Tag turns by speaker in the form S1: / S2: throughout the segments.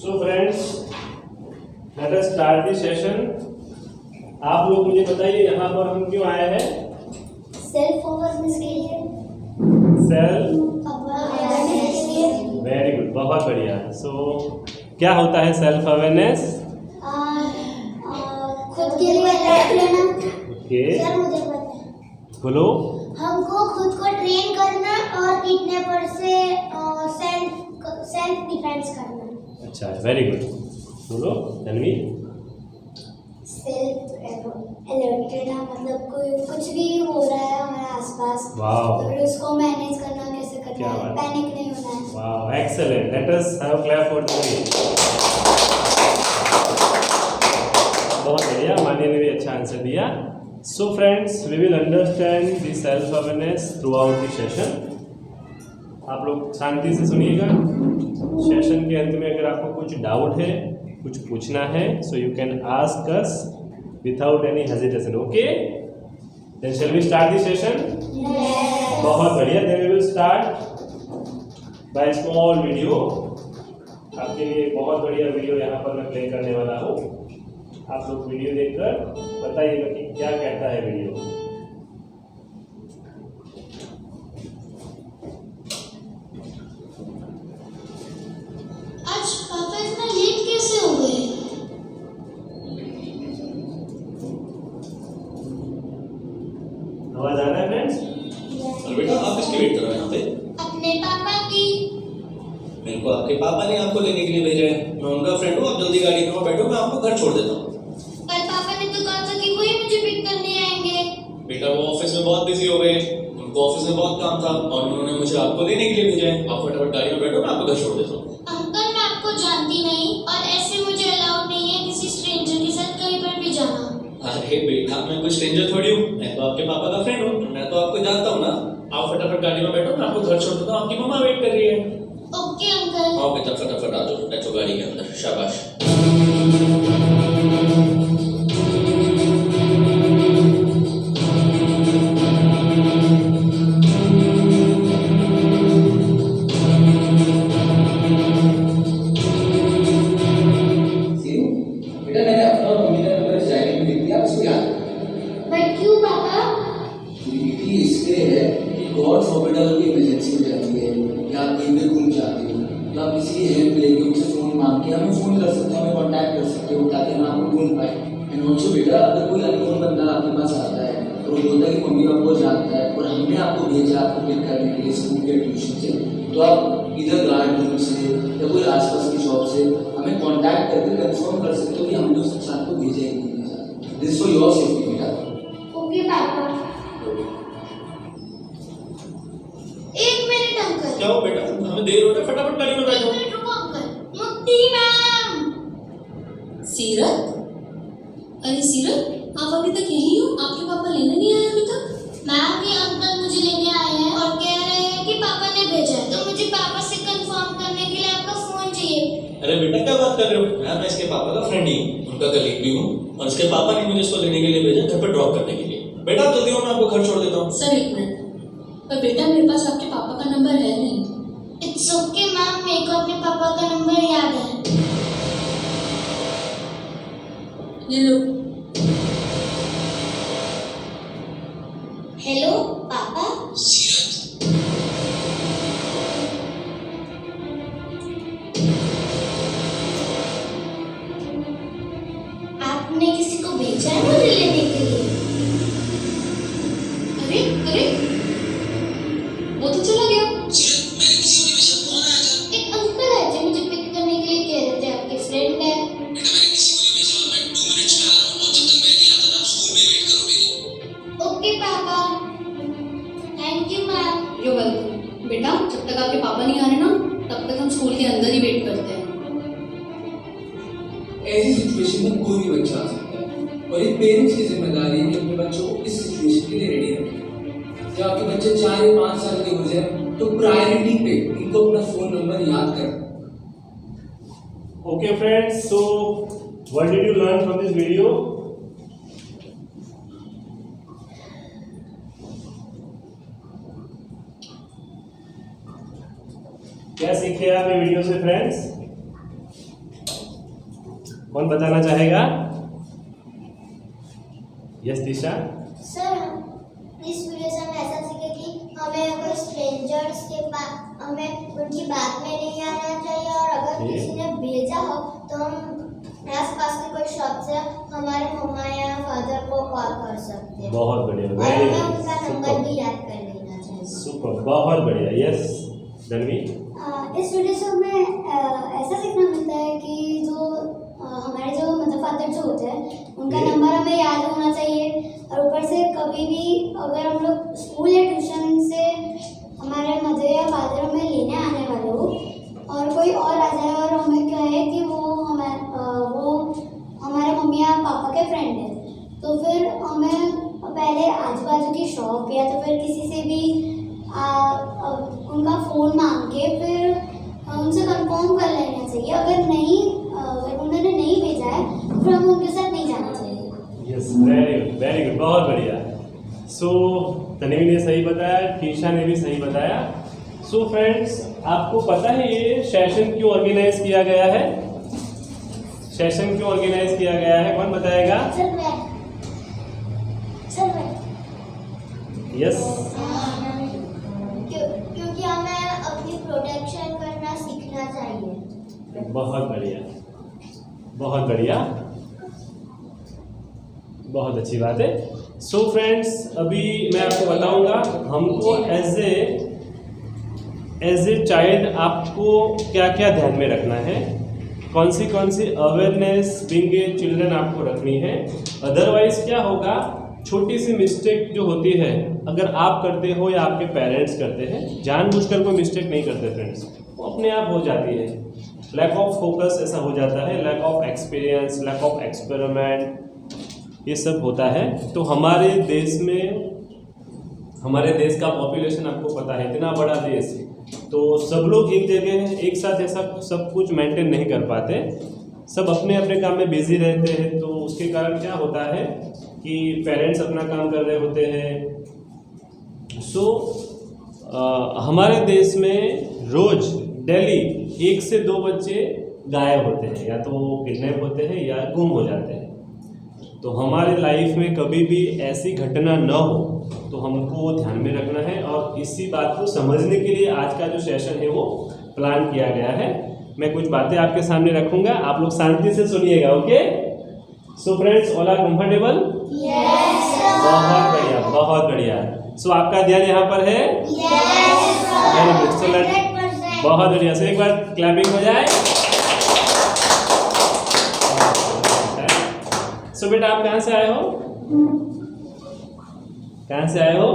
S1: So friends, let us start the session. आप लोग मुझे बताइए यहाँ पर हम क्यों आए हैं?
S2: सेल्फ अवेयरनेस के लिए।
S1: सेल्फ
S2: अवेयरनेस के लिए।
S1: वेरी गुड, बहुत बढ़िया। सो क्या होता है सेल्फ अवेयरनेस?
S2: खुद के लिए देख लेना।
S1: ओके,
S2: सर मुझे पता है।
S1: बोलो।
S2: हमको खुद को ट्रेन करना और किडनैपर से सेल्फ डिफेंस करना।
S1: अच्छा, वेरी गुड। बोलो तन्वी।
S2: सेल्फ अलर्ट रहना, मतलब कोई कुछ भी हो रहा है हमारे आसपास,
S1: वाओ,
S2: तो फिर उसको मैनेज करना, कैसे करना
S1: क्या
S2: है,
S1: बात है।
S2: पैनिक नहीं होना है।
S1: Wow, excellent. Let us have clap for Tanvi. बहुत बढ़िया, मान्य ने भी अच्छा आंसर दिया। So friends, we will understand the self awareness throughout the session. आप लोग शांति से सुनिएगा। सेशन के अंत में अगर आपको कुछ डाउट है, कुछ पूछना है, so you can ask us without any hesitation. Okay, then shall we start the session. बहुत बढ़िया। Then we will start by small video. आपके लिए बहुत बढ़िया वीडियो यहाँ पर मैं प्ले करने वाला हूँ। आप लोग वीडियो देखकर बताइएगा कि क्या कहता है वीडियो।
S2: आज पापा इतना लेट कैसे हो गए?
S1: आवाज आ रहा है फ्रेंड्स?
S3: और बेटा आप किसकी वेट कर रहे हो यहाँ पे?
S2: अपने पापा की।
S3: मेरे को आपके पापा ने आपको लेने के लिए भेजा है। मैं उनका फ्रेंड हूँ। आप जल्दी गाड़ी में बैठो, मैं आपको घर छोड़ देता हूँ।
S2: पर पापा ने तो कहा था कि वही मुझे पिक करने आएंगे।
S3: बेटा वो ऑफिस में बहुत बिजी हो गए, उनको ऑफिस में बहुत काम था और उन्होंने मुझे आपको लेने के लिए भेजा है। आप फटाफट गाड़ी में बैठो, मैं आपको घर छोड़ देता हूँ।
S2: अंकल मैं आपको जानती नहीं और ऐसे मुझे अलाउड नहीं है किसी स्ट्रेंजर के साथ कहीं पर भी जाना।
S3: अरे बेटा मैं कोई स्ट्रेंजर थोड़ी हूँ, मैं तो आपके पापा का फ्रेंड हूँ। मैं तो आपको जानता हूँ ना। आप फटाफट गाड़ी में बैठो, मैं आपको घर छोड़ देता हूँ। आपकी मम्मा वेट कर रही है।
S2: Okay uncle.
S3: आओ बेटा फटाफट आ जाओ, बैठो गाड़ी के अंदर। शाबाश।
S4: बेटा मैंने अपना और मम्मी का नंबर इस डायरी में लिख दिया, आप इसको याद रखना।
S2: बट क्यों पापा?
S4: बेटी इसलिए है कि गॉड फॉरबिड अगर कोई इमरजेंसी हो जाती है या आप कहीं पे घूम जाते हो तो आप किसी की हेल्प लेके उनसे फ़ोन मांग के हमें फ़ोन कर सकते हो, हमें कॉन्टैक्ट कर सकते हो ताकि हम आपको ढूंढ पाए। एंड ऑल्सो बेटा अगर कोई अननोन बंदा आपके पास आता है और वो बोलता है कि मम्मी पापा को जानता है और हमने आपको भेजा आपको पिक करने के लिए स्कूल या ट्यूशन से, तो आप इधर गार्ड रूम से या कोई आसपास की शॉप से हमें कॉन्टैक्ट करके कंफर्म कर सकते हो कि हमने उस इंसान को भेजा ही नहीं भेजा। दिस फॉर योर सेफ्टी बेटा।
S2: ओके पापा। एक मिनट अंकल।
S3: क्या हो बेटा, हमें देर हो रहा है, फटाफट गाड़ी में
S2: एक
S3: बैठो।
S2: मिनट रुको अंकल। मुक्ति मैम।
S5: सीरत, अरे सीरत आप अभी तक यहीं हो? आपके पापा लेने नहीं आए अभी तक?
S2: मैम ये अंकल मुझे लेने आए हैं और कह रहे हैं कि पापा ने भेजा है, तो मुझे पापा से कंफर्म करने के लिए आपका फोन चाहिए।
S3: अरे बेटा क्या बात कर रहे हो? मैं इसके पापा का फ्रेंड ही हूँ, उनका कलीग भी हूँ और इसके पापा ने मुझे इसको लेने के लिए भेजा, घर पर ड्रॉप करने के लिए। बेटा आप जल्दी हो, मैं आपको घर छोड़ देता हूँ।
S5: सर एक मिनट, पर बेटा मेरे पास आपके पापा का नंबर है नहीं।
S2: इट्स ओके मैम, मेरे को अपने पापा का नंबर याद है।
S5: ये लो।
S2: हेलो पापा। आपने किसी को भेजा है मुझे लेने के लिए?
S5: अरे अरे वो तो चला गया।
S2: एक अंकल है जो मुझे पिक करने के लिए कह रहे थे, आपके फ्रेंड है। ओके पापा, thank you ma'am.
S5: Yo welcome. बेटा जब तक आपके पापा नहीं आ रहे ना तब तक हम स्कूल के अंदर ही वेट करते हैं।
S4: ऐसी सिचुएशन में कोई भी बच्चा आ सकता है और एक पेरेंट्स की जिम्मेदारी है कि अपने बच्चों को इस सिचुएशन के लिए रेडी रखें। जब आपके बच्चे 4 या 5 साल के हो जाए तो प्रायोरिटी पे इनको अपना फोन नंबर याद करें।
S1: Okay friends, so what did you learn from this video? क्या सीखे आपने वीडियो से फ्रेंड्स? कौन बताना चाहेगा? यस दिशा।
S2: सर इस वीडियो से हम ऐसा सीखे कि हमें कोई स्ट्रेंजर्स के पास हमें उनकी बात में नहीं आना चाहिए, और अगर
S1: जी।
S2: किसी ने भेजा हो तो हम आस पास के कोई शॉप से हमारे मम्मा या फादर को कॉल कर सकते हैं,
S1: बहुत बढ़िया,
S2: और
S1: वेरी
S2: हमें उनका नंबर
S1: गुड,
S2: भी याद कर लेना चाहिए।
S1: सुपर, बहुत बढ़िया। यस धनवी।
S6: इस वीडियो से हमें ऐसा सीखना मिलता है कि जो हमारे जो मदर फादर जो होते हैं उनका
S1: जी।
S6: नंबर हमें याद होना चाहिए, और ऊपर से कभी भी अगर हम लोग स्कूल या ट्यूशन से हमारे मदर या फादर हमें लेने आने वाले हो और कोई और आ जाए और हमें क्या है कि वो हमारे मम्मी या पापा के फ्रेंड है, तो फिर हमें पहले आजू बाजू की शॉप या तो फिर किसी से भी उनका फ़ोन मांग के फिर उनसे कंफर्म कर लेना चाहिए। अगर उन्होंने नहीं भेजा है तो फिर हमें उनके साथ नहीं जाना चाहिए।
S1: यस वेरी गुड, बहुत बढ़िया। सो तन्वी ने सही बताया, टीशा ने भी सही बताया। सो फ्रेंड्स, आपको पता है ये सेशन क्यों ऑर्गेनाइज किया गया है? सेशन क्यों ऑर्गेनाइज किया गया है, कौन बताएगा? यस
S2: क्योंकि हमें अपनी प्रोटेक्शन करना सीखना चाहिए।
S1: बहुत बढ़िया, बहुत बढ़िया, बहुत अच्छी बात है। सो फ्रेंड्स, अभी मैं आपको बताऊंगा हमको एज ए चाइल्ड आपको क्या क्या ध्यान में रखना है, कौन सी अवेयरनेस बीइंग ए चिल्ड्रन आपको रखनी है। अदरवाइज क्या होगा, छोटी सी मिस्टेक जो होती है अगर आप करते हो या आपके पेरेंट्स करते हैं, जानबूझकर कोई मिस्टेक नहीं करते फ्रेंड्स, वो अपने आप हो जाती है। लैक ऑफ फोकस ऐसा हो जाता है, lack of experience, lack of experiment, ये सब होता है। तो हमारे देश का पॉपुलेशन आपको पता है, इतना बड़ा देश, तो सब लोग एक जगह एक साथ ऐसा सब कुछ मेंटेन नहीं कर पाते, सब अपने अपने काम में बिजी रहते हैं। तो उसके कारण क्या होता है कि पेरेंट्स अपना काम कर रहे होते हैं। सो हमारे देश में रोज डेली 1 से 2 बच्चे गायब होते हैं, या तो किडनैप होते हैं या गुम हो जाते हैं। तो हमारे लाइफ में कभी भी ऐसी घटना न हो, तो हमको ध्यान में रखना है, और इसी बात को समझने के लिए आज का जो सेशन है वो प्लान किया गया है। मैं कुछ बातें आपके सामने रखूंगा, आप लोग शांति से सुनिएगा, okay? So friends, all are comfortable? बहुत बढ़िया, बहुत बढ़िया। सो आपका ध्यान यहाँ पर है? वेरी गुड, चलो बहुत बढ़िया। सो एक बार क्लैपिंग हो जाए। सो बेटा, आप कहाँ से आए हो? कहाँ से आए हो?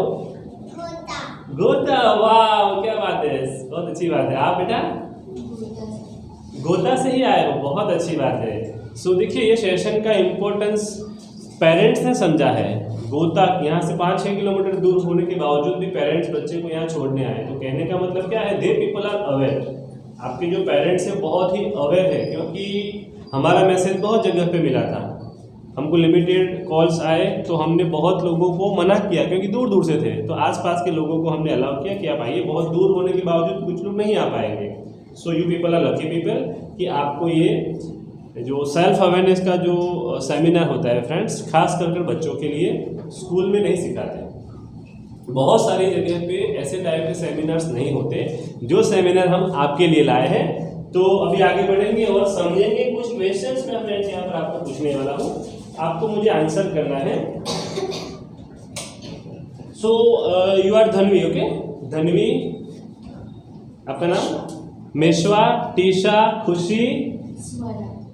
S1: गोता। वाह, क्या बात है, बहुत अच्छी बात है। आप बेटा गोता से ही आए हो, बहुत अच्छी बात है। सो देखिए, ये सेशन का इम्पोर्टेंस पेरेंट्स ने समझा है। गोता यहाँ से 5-6 किलोमीटर दूर होने के बावजूद भी पेरेंट्स बच्चे को यहाँ छोड़ने आए, तो कहने का मतलब क्या है, दे पीपल आर अवेयर। आपके जो पेरेंट्स हैं बहुत ही अवेयर है, क्योंकि हमारा मैसेज बहुत जगह पे मिला था, हमको लिमिटेड कॉल्स आए, तो हमने बहुत लोगों को मना किया क्योंकि दूर दूर से थे, तो आसपास के लोगों को हमने अलाउ किया कि आप आइए। बहुत दूर होने के बावजूद कुछ लोग नहीं आ पाएंगे। So you people are lucky people कि आपको ये जो सेल्फ अवेयरनेस का जो सेमिनार होता है फ्रेंड्स, खास कर बच्चों के लिए स्कूल में नहीं सिखाते। बहुत सारी जगह पे ऐसे टाइप के सेमिनार्स नहीं होते, जो सेमिनार हम आपके लिए लाए हैं। तो अभी आगे बढ़ेंगे और समझेंगे कुछ क्वेश्चंस मैं फ्रेंड्स यहाँ पर आपको पूछने वाला हूँ, आपको मुझे आंसर करना है। So you are Dhanvi, okay? Dhanvi, आपका नाम? मेशवा, टीशा, खुशी,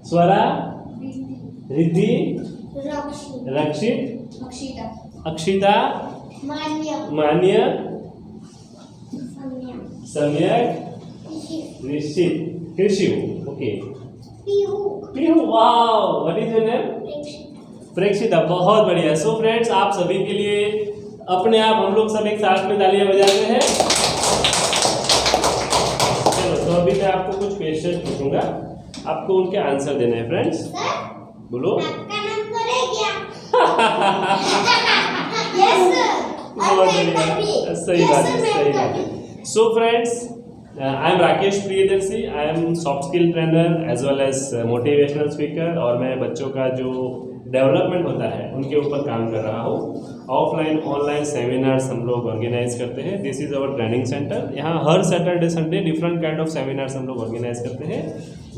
S1: स्वरा, रिद्धि, रक्षित, अक्षिता, मान्य, सम्यक, निश्चित, कृषि, okay? Pihu, wow, what is your name? Prekshita, बहुत बढ़िया। सो फ्रेंड्स, आप सभी के लिए अपने आप हम लोग सब एक साथ में तालियां बजाते हैं। चलो, तो अभी मैं आपको कुछ क्वेश्चन पूछूंगा, आपको उनके आंसर देने हैं फ्रेंड्स। बोलो।
S2: आपका नाम करेगा?
S1: बहुत बढ़िया, सही बात है, सही बात है। So friends, I am Rakesh Priyadarshi, I am soft skill trainer as well as motivational speaker, और मैं बच्चों का जो डेवलपमेंट होता है उनके ऊपर काम कर रहा हूँ। ऑफलाइन ऑनलाइन सेमिनार्स हम लोग ऑर्गेनाइज करते हैं। This is our training center. यहाँ हर Saturday Sunday different kind of seminars हम लोग ऑर्गेनाइज करते हैं,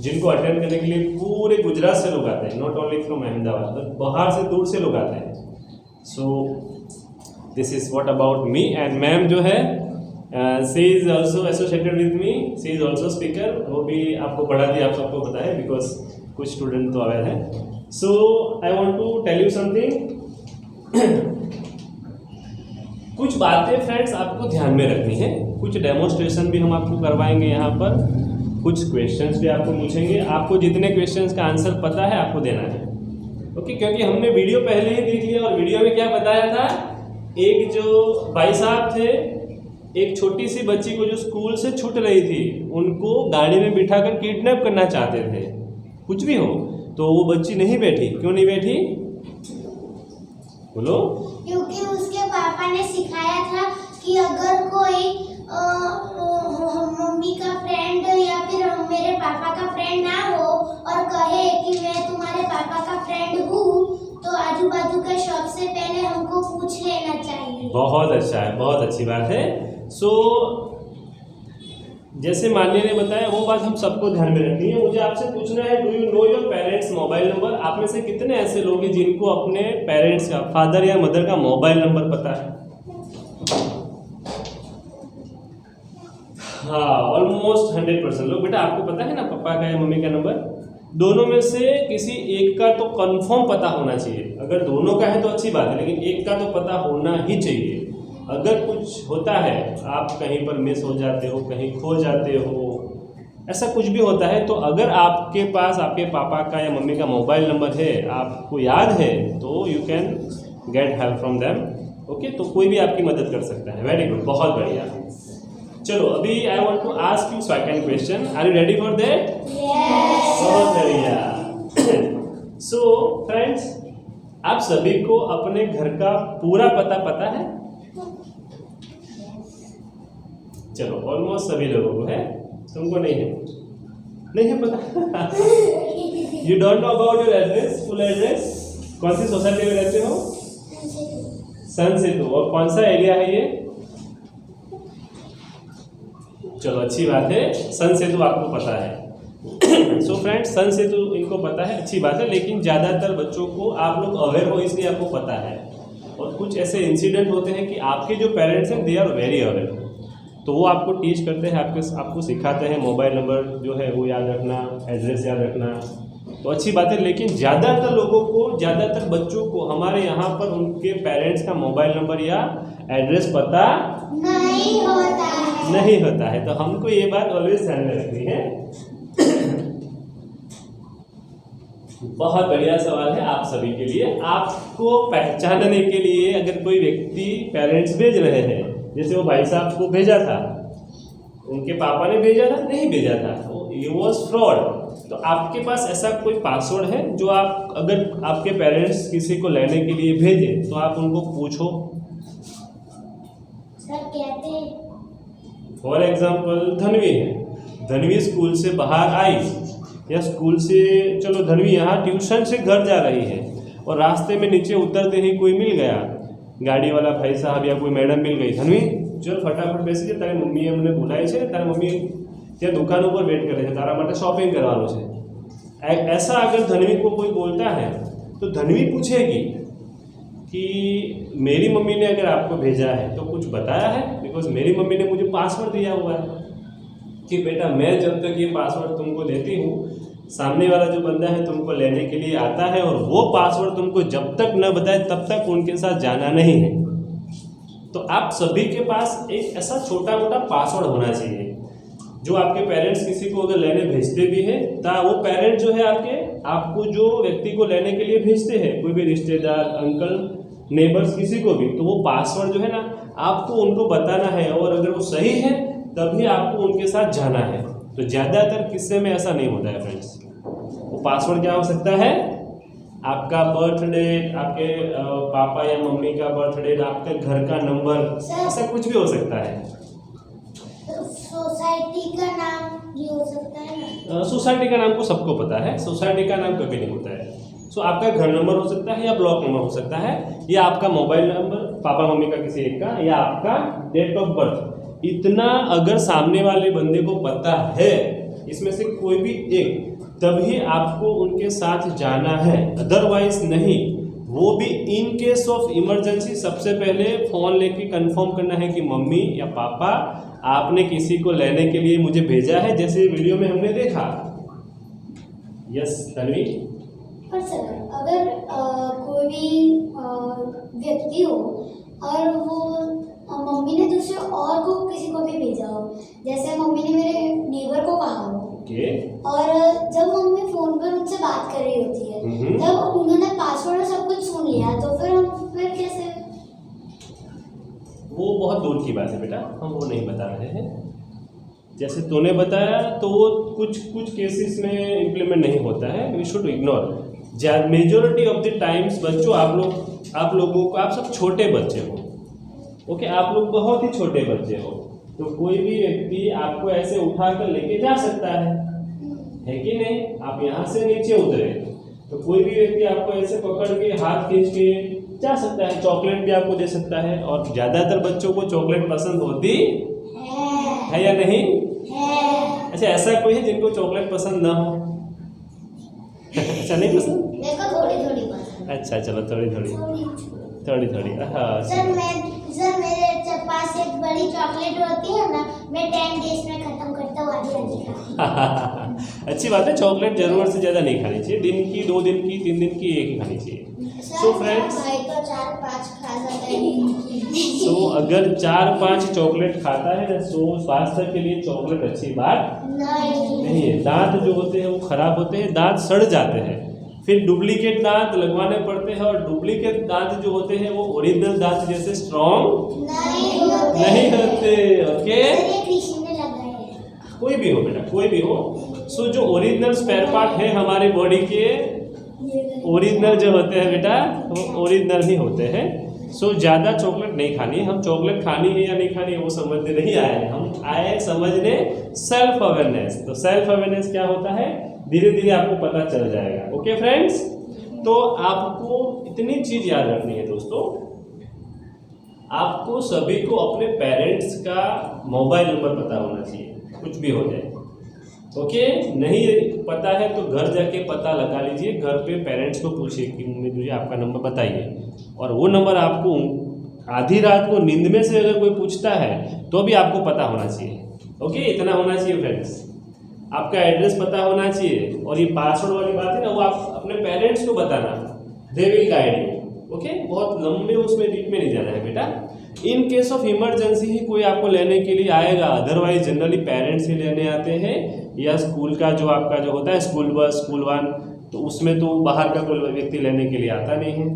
S1: जिनको अटेंड करने के लिए पूरे गुजरात से लोग आते हैं, not only from Ahmedabad, but बाहर से दूर से लोग आते हैं। So this is what about me. And ma'am जो है she is also associated with me, she is also speaker. वो भी आपको पढ़ाती है, आप सबको पता है, बिकॉज कुछ स्टूडेंट तो अवेयर है। So I want to tell you something. कुछ बातें फ्रेंड्स आपको ध्यान में रखनी है, कुछ डेमोन्स्ट्रेशन भी हम आपको करवाएंगे यहाँ पर, कुछ क्वेश्चंस भी आपको पूछेंगे। आपको जितने क्वेश्चंस का आंसर पता है आपको देना है, ओके? क्योंकि हमने वीडियो पहले ही देख लिया, और वीडियो में क्या बताया था, एक जो भाई साहब थे, एक छोटी सी बच्ची को जो स्कूल से छूट रही थी, उनको गाड़ी में बिठाकर किडनैप करना चाहते थे। कुछ भी हो, तो वो बच्ची नहीं बैठी। क्यों नहीं बैठी, बोलो?
S2: क्योंकि उसके पापा ने सिखाया था कि अगर कोई मम्मी का फ्रेंड या फिर मेरे पापा का फ्रेंड ना हो और कहे कि मैं तुम्हारे पापा का फ्रेंड हूँ, तो आजू बाजू के शॉप से पहले हमको पूछ लेना चाहिए।
S1: बहुत अच्छा है, बहुत अच्छी बात है। सो जैसे मान्य ने बताया वो बात हम सबको ध्यान में रखनी है। मुझे आपसे पूछना है, do you know your parents mobile number? आप में से कितने ऐसे लोग हैं जिनको अपने पेरेंट्स का, फादर या मदर का मोबाइल नंबर पता है? हाँ, ऑलमोस्ट 100% लोग। बेटा आपको पता है ना पापा का या मम्मी का नंबर? दोनों में से किसी एक का तो कंफर्म पता होना चाहिए। अगर दोनों का है तो अच्छी बात है, लेकिन एक का तो पता होना ही चाहिए। अगर कुछ होता है, आप कहीं पर मिस हो जाते हो, कहीं खो जाते हो, ऐसा कुछ भी होता है, तो अगर आपके पास आपके पापा का या मम्मी का मोबाइल नंबर है, आपको याद है, तो you can get help from them, okay? तो कोई भी आपकी मदद कर सकता है। वेरी गुड, बहुत बढ़िया। चलो अभी I want to ask you second question. Are you ready for that?
S2: Yes.
S1: बहुत बढ़िया। सो फ्रेंड्स, आप सभी को अपने घर का पूरा पता है? चलो ऑलमोस्ट सभी लोगों को है, तुमको नहीं है? नहीं है पता? You don't know about your address, full address? कौन सी सोसाइटी में रहते हो? सन सेतु। और कौन सा एरिया है ये? चलो अच्छी बात है, सन सेतु आपको पता है। सो फ्रेंड्स, सन सेतु इनको पता है, अच्छी बात है। लेकिन ज़्यादातर बच्चों को आप लोग अवेयर हो, इसलिए आपको पता है। और कुछ ऐसे इंसिडेंट होते हैं कि आपके जो पेरेंट्स हैं दे आर वेरी अवेयर, तो वो आपको टीच करते हैं, आपको सिखाते हैं मोबाइल नंबर जो है वो याद रखना, एड्रेस याद रखना, तो अच्छी बात है। लेकिन ज़्यादातर लोगों को, ज़्यादातर बच्चों को हमारे यहाँ पर उनके पेरेंट्स का मोबाइल नंबर या एड्रेस पता नहीं होता है। तो हमको ये बात ऑलवेज ध्यान में रखनी है। बहुत बढ़िया सवाल है आप सभी के लिए। आपको पहचानने के लिए अगर कोई व्यक्ति पेरेंट्स भेज रहे हैं, जैसे वो भाई साहब को भेजा था, उनके पापा ने भेजा था, नहीं भेजा था, ये वॉज फ्रॉड, तो आपके पास ऐसा कोई पासवर्ड है जो आप, अगर आपके पेरेंट्स किसी को लेने के लिए भेजें तो आप उनको पूछो?
S2: सर कहते हैं।
S1: फॉर एग्जाम्पल धनवी है, धनवी स्कूल से बाहर आई, या स्कूल से, चलो धनवी यहाँ ट्यूशन से घर जा रही है, और रास्ते में नीचे उतरते ही कोई मिल गया, गाड़ी वाला भाई साहब या कोई मैडम मिल गई, धनवी चल फटाफट બેસી જા, તારી મમ્મીએ અમને બોલાવી છે, તારી મમ્મી ત્યાં દુકાન ઉપર વેટ કરે છે, તારા માટે શોપિંગ કરવાનું છે। ऐसा अगर धनवी को कोई बोलता है तो धनवी पूछेगी कि मेरी मम्मी ने अगर आपको भेजा है तो कुछ बताया है, बिकॉज मेरी मम्मी ने मुझे पासवर्ड दिया हुआ है कि बेटा मैं जब तक ये पासवर्ड तुमको देती हूँ, सामने वाला जो बंदा है तुमको लेने के लिए आता है, और वो पासवर्ड तुमको जब तक न बताए तब तक उनके साथ जाना नहीं है। तो आप सभी के पास एक ऐसा छोटा मोटा पासवर्ड होना चाहिए, जो आपके पेरेंट्स किसी को अगर लेने भेजते भी हैं, वो पेरेंट जो है आपको जो व्यक्ति को लेने के लिए भेजते हैं, कोई भी रिश्तेदार, अंकल, नेबर्स, किसी को भी, तो वो पासवर्ड जो है ना आपको उनको बताना है, और अगर वो सही है तभी आपको उनके साथ जाना है। तो ज़्यादातर किस्से में ऐसा नहीं होता है फ्रेंड्स। वो पासवर्ड क्या हो सकता है? आपका बर्थ डेट, आपके पापा या मम्मी का बर्थ डेट, आपके घर का नंबर, ऐसा कुछ भी हो सकता है।
S2: सोसाइटी सोसाइटी का नाम भी हो सकता है ना?
S1: सोसाइटी का नाम को सबको पता है, सोसाइटी का नाम कभी नहीं होता है। सो आपका घर नंबर हो सकता है या ब्लॉक नंबर हो सकता है या आपका मोबाइल नंबर पापा मम्मी का किसी एक का या आपका डेट ऑफ बर्थ। इतना अगर सामने वाले बंदे को पता है इसमें से कोई भी एक, तभी आपको उनके साथ जाना है, अदरवाइज नहीं। वो भी इन केस ऑफ इमरजेंसी सबसे पहले फ़ोन लेके कंफर्म करना है कि मम्मी या पापा आपने किसी को लेने के लिए मुझे भेजा है, जैसे वीडियो में हमने देखा। यस तन्वी।
S6: पर सर अगर कोई भी व्यक्ति हो और वो मम्मी ने दूसरे और को किसी को भी भेजा हो, जैसे मम्मी ने मेरे नेबर को कहा हो,
S1: ओके।
S6: और जब मम्मी फोन पर उनसे बात कर रही होती है, जब उन्होंने पासवर्ड और सब कुछ सुन लिया तो फिर कैसे?
S1: वो बहुत दूर की बात है बेटा, हम वो नहीं बता रहे हैं। जैसे तूने बताया तो वो कुछ केसेस में इम्प्लीमेंट नहीं होता है, we should ignore. Majority of the times बच्चों आप लोगों को, आप सब छोटे बच्चे हो, ओके, आप लोग बहुत ही छोटे बच्चे हो, तो कोई भी व्यक्ति आपको ऐसे उठा कर लेके जा सकता है कि नहीं? आप यहाँ से नीचे उतरे तो कोई भी व्यक्ति आपको ऐसे पकड़ के हाथ खींच के जा सकता है, चॉकलेट भी आपको दे सकता है। और ज़्यादातर बच्चों को चॉकलेट पसंद होती है या नहीं? अच्छा, ऐसा कोई है जिनको चॉकलेट पसंद ना हो? अच्छा, नहीं पसंद?
S2: मेरे को थोड़ी थोड़ी पसंद।
S1: अच्छा चलो, थोड़ी थोड़ी। हाँ।
S2: सर मेरे पास एक बड़ी चॉकलेट होती है ना, मैं 10 डेज में खत्म करता हूँ, आधी खाती।
S1: अच्छी बात है, चॉकलेट जरूरत से ज़्यादा नहीं खानी चाहिए, दिन की 2 दिन की 3 दिन की एक ही खानी चाहिए। सो फ्रेंड्स,
S2: भाई तो 4-5 खा जाता है।
S1: सो अगर 4-5 चॉकलेट खाता है तो स्वास्थ्य के लिए चॉकलेट अच्छी बात नहीं है। दांत जो होते हैं वो खराब होते हैं, दांत सड़ जाते हैं, फिर डुप्लीकेट दांत लगवाने पड़ते हैं, और डुप्लीकेट दांत जो होते हैं वो ओरिजिनल दांत जैसे स्ट्रॉन्ग नहीं होते। ओके, कोई भी हो बेटा, कोई भी हो। सो जो ओरिजिनल स्पेयर पार्ट है हमारी बॉडी के, ओरिजिनल जो होते हैं बेटा वो ओरिजिनल ही होते हैं। सो ज़्यादा चॉकलेट नहीं खानी है। हम चॉकलेट खानी है या नहीं खानी है वो समझने नहीं आए हैं, हम आए समझने सेल्फ अवेयरनेस। तो सेल्फ अवेयरनेस क्या होता है, धीरे धीरे आपको पता चल जाएगा। ओके फ्रेंड्स, तो आपको इतनी चीज़ याद रखनी है दोस्तों, आपको सभी को अपने पेरेंट्स का मोबाइल नंबर पता होना चाहिए, कुछ भी हो जाए। ओके, नहीं पता है तो घर जाके पता लगा लीजिए, घर पे पेरेंट्स को पूछिए कि मुझे आपका नंबर बताइए, और वो नंबर आपको आधी रात को नींद में से अगर कोई पूछता है तो भी आपको पता होना चाहिए। ओके, इतना होना चाहिए फ्रेंड्स, आपका एड्रेस पता होना चाहिए, और ये पासवर्ड वाली बात है ना, वो आप अपने पेरेंट्स को बताना, they will guide you. Okay, बहुत लंबे उसमें डीप में नहीं जाना है बेटा। इन केस ऑफ इमरजेंसी ही कोई आपको लेने के लिए आएगा, अदरवाइज जनरली पेरेंट्स ही लेने आते हैं, या स्कूल का जो आपका जो होता है स्कूल बस, स्कूल वैन, तो उसमें तो बाहर का कोई व्यक्ति लेने के लिए आता नहीं है।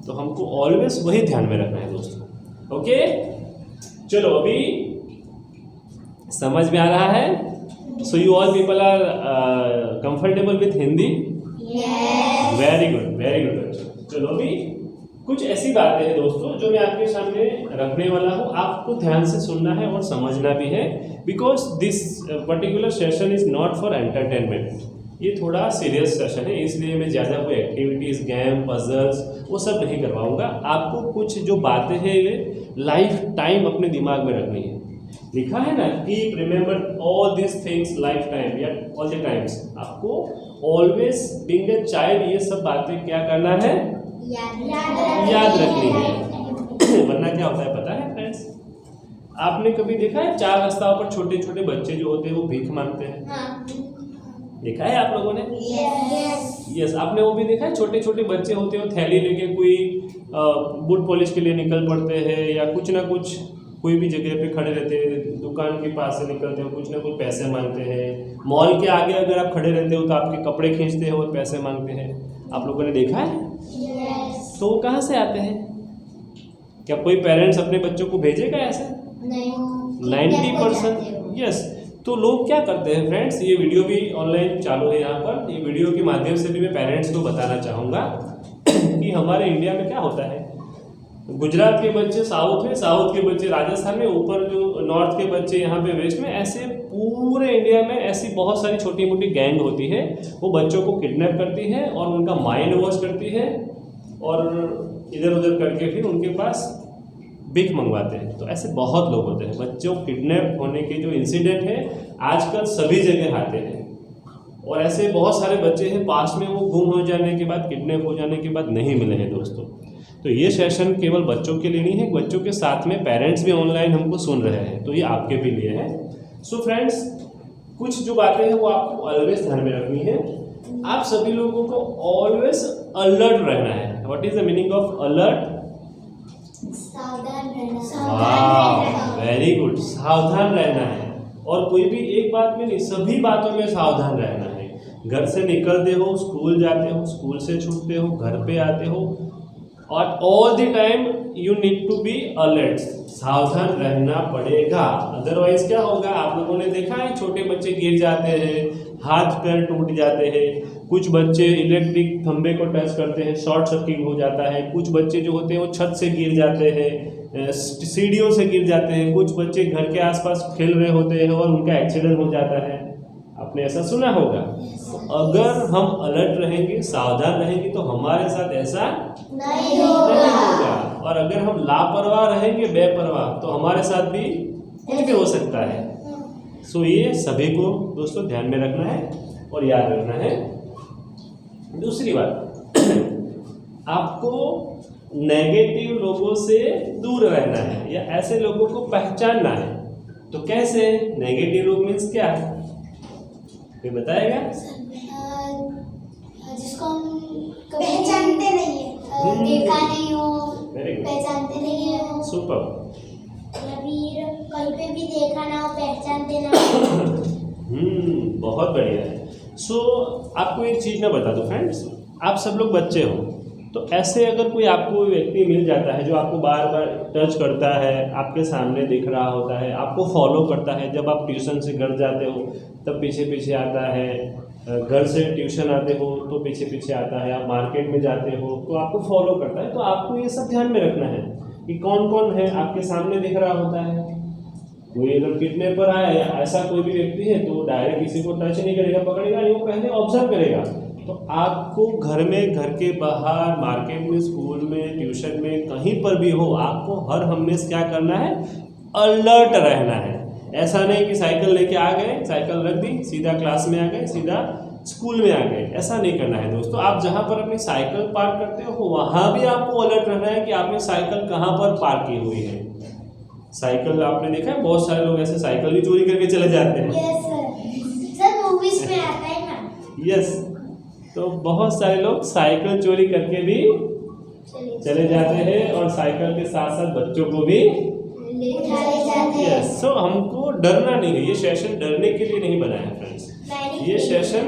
S1: तो हमको ऑलवेज वही ध्यान में रखना है दोस्तों। ओके, चलो अभी समझ में आ रहा है? So you all people are comfortable with Hindi? Very good, very good. चलो अभी कुछ ऐसी बातें हैं दोस्तों जो मैं आपके सामने रखने वाला हूँ, आपको ध्यान से सुनना है और समझना भी है, because this particular session is not for entertainment. ये थोड़ा सीरियस सेशन है, इसलिए मैं ज़्यादा कोई एक्टिविटीज़, गेम, पजल्स वो सब नहीं करवाऊँगा। आपको कुछ जो बातें हैं लाइफ टाइम अपने दिमाग में रखनी है। लिखा है ना, keep remember all this things life time या ऑल द टाइम्स। आपको ऑलवेज बीइंग अ चाइल्ड ये सब बातें क्या करना है, याद रखनी है। वरना क्या होता है पता है फ्रेंड्स, आपने कभी देखा है 4 रास्ताओं पर छोटे छोटे बच्चे जो होते हैं वो भीख मांगते हैं? देखा है आप लोगों ने? यस, आपने वो भी देखा है, छोटे छोटे बच्चे होते हैं थैली लेके कोई बूट पॉलिश के लिए निकल पड़ते हैं, या कुछ ना कुछ कोई भी जगह पे खड़े रहते हैं, दुकान के पास से निकलते हो, कुछ ना कुछ पैसे मांगते हैं। मॉल के आगे अगर आप खड़े रहते हो तो आपके कपड़े खींचते हैं और पैसे मांगते हैं। आप लोगों ने देखा है? तो वो कहाँ से आते हैं? क्या कोई पेरेंट्स अपने बच्चों को भेजेगा ऐसे?
S2: नहीं,
S1: 90%। यस, तो लोग क्या करते हैं फ्रेंड्स, ये वीडियो भी ऑनलाइन चालू है यहाँ पर, ये वीडियो के माध्यम से भी मैं पेरेंट्स को बताना चाहूँगा कि हमारे इंडिया में क्या होता है। गुजरात के बच्चे साउथ में, साउथ के बच्चे राजस्थान में, ऊपर जो नॉर्थ के बच्चे यहाँ पे वेस्ट में, ऐसे पूरे इंडिया में ऐसी बहुत सारी छोटी मोटी गैंग होती है, वो बच्चों को किडनैप करती है और उनका माइंड वॉश करती है और इधर उधर करके फिर उनके पास भीख मंगवाते हैं। तो ऐसे बहुत लोग होते हैं। बच्चों किडनैप होने के जो इंसिडेंट है आजकल सभी जगह आते हैं और ऐसे बहुत सारे बच्चे हैं पास में वो गुम हो जाने के बाद, किडनैप हो जाने के बाद नहीं मिले हैं दोस्तों। तो ये सेशन केवल बच्चों के लिए नहीं है, बच्चों के साथ में पेरेंट्स भी ऑनलाइन हमको सुन रहे हैं, तो ये आपके भी लिए है। सो फ्रेंड्स, कुछ जो बातें हैं वो आपको ऑलवेज ध्यान में रखनी है। आप सभी लोगों को ऑलवेज अलर्ट रहना है। What is the meaning of alert?
S6: सावधान रहना।
S1: वेरी गुड, सावधान रहना है। और कोई भी एक बात में नहीं, सभी बातों में सावधान रहना है। घर से निकलते हो, स्कूल जाते हो, स्कूल से छूटते हो, घर पे आते हो, और all the time you need to be alert. सावधान रहना पड़ेगा, अदरवाइज क्या होगा? आप लोगों ने देखा है छोटे बच्चे गिर जाते हैं, हाथ पैर टूट जाते हैं, कुछ बच्चे इलेक्ट्रिक खंभे को टच करते हैं, शॉर्ट सर्किट हो जाता है, कुछ बच्चे जो होते हैं वो छत से गिर जाते हैं, सीढ़ियों से गिर जाते हैं, कुछ बच्चे घर के आसपास खेल रहे होते हैं और उनका एक्सीडेंट हो जाता है। आपने ऐसा सुना होगा। अगर हम अलर्ट रहेंगे, सावधान रहेंगे, तो हमारे साथ ऐसा
S2: नहीं
S1: होगा। और अगर हम लापरवाह रहेंगे, बेपरवाह, तो हमारे साथ भी कुछ भी हो सकता है। सो ये सभी को दोस्तों ध्यान में रखना है और याद रखना है। दूसरी बात, आपको नेगेटिव लोगों से दूर रहना है या ऐसे लोगों को पहचानना है। तो कैसे? नेगेटिव लोग मीन्स क्या? कोई बताएगा?
S6: जिसको हम कभी
S2: पहचानते नहीं है,
S6: देखा नहीं हो,
S1: वेरी गुड,
S6: पहचानते नहीं है।
S1: सुपर।
S2: या फिर कहीं पे भी देखा ना हो, पहचानते ना हो।
S1: बहुत बढ़िया है। सो आपको एक चीज़ मैं बता दूं फ्रेंड्स, आप सब लोग बच्चे हो, तो ऐसे अगर कोई आपको व्यक्ति मिल जाता है जो आपको बार बार टच करता है, आपके सामने दिख रहा होता है, आपको फॉलो करता है, जब आप ट्यूशन से घर जाते हो तब पीछे पीछे आता है, घर से ट्यूशन आते हो तो पीछे पीछे आता है, आप मार्केट में जाते हो तो आपको फॉलो करता है। तो आपको ये सब ध्यान में रखना है कि कौन कौन है, आपके सामने दिख रहा होता है। कोई अगर किडनैप पर आया या ऐसा कोई भी व्यक्ति है तो डायरेक्ट किसी को टच नहीं करेगा, पकड़ेगा नहीं, वो पहले ऑब्जर्व करेगा। तो आपको घर में, घर के बाहर, मार्केट में, स्कूल में, ट्यूशन में, कहीं पर भी हो, आपको हर हमेशा क्या करना है? अलर्ट रहना है। ऐसा नहीं कि साइकिल लेके आ गए, साइकिल रख दी, सीधा क्लास में आ गए, सीधा स्कूल में आ गए, ऐसा नहीं करना है दोस्तों। आप जहाँ पर अपनी साइकिल पार्क करते हो वहाँ भी आपको अलर्ट रहना है कि आपने साइकिल कहाँ पर पार्क की हुई है। साइकिल आपने देखा है, बहुत सारे लोग ऐसे साइकिल भी चोरी करके चले जाते हैं।
S2: यस सर, मूवीज में आता है ना।
S1: यस, तो बहुत सारे लोग साइकिल चोरी करके भी चले जाते हैं और साइकिल के साथ साथ बच्चों को भी
S2: उठाए जाते हैं।
S1: यस। सो हमको डरना नहीं है, ये सेशन डरने के लिए नहीं बनाया है फ्रेंड्स, ये सेशन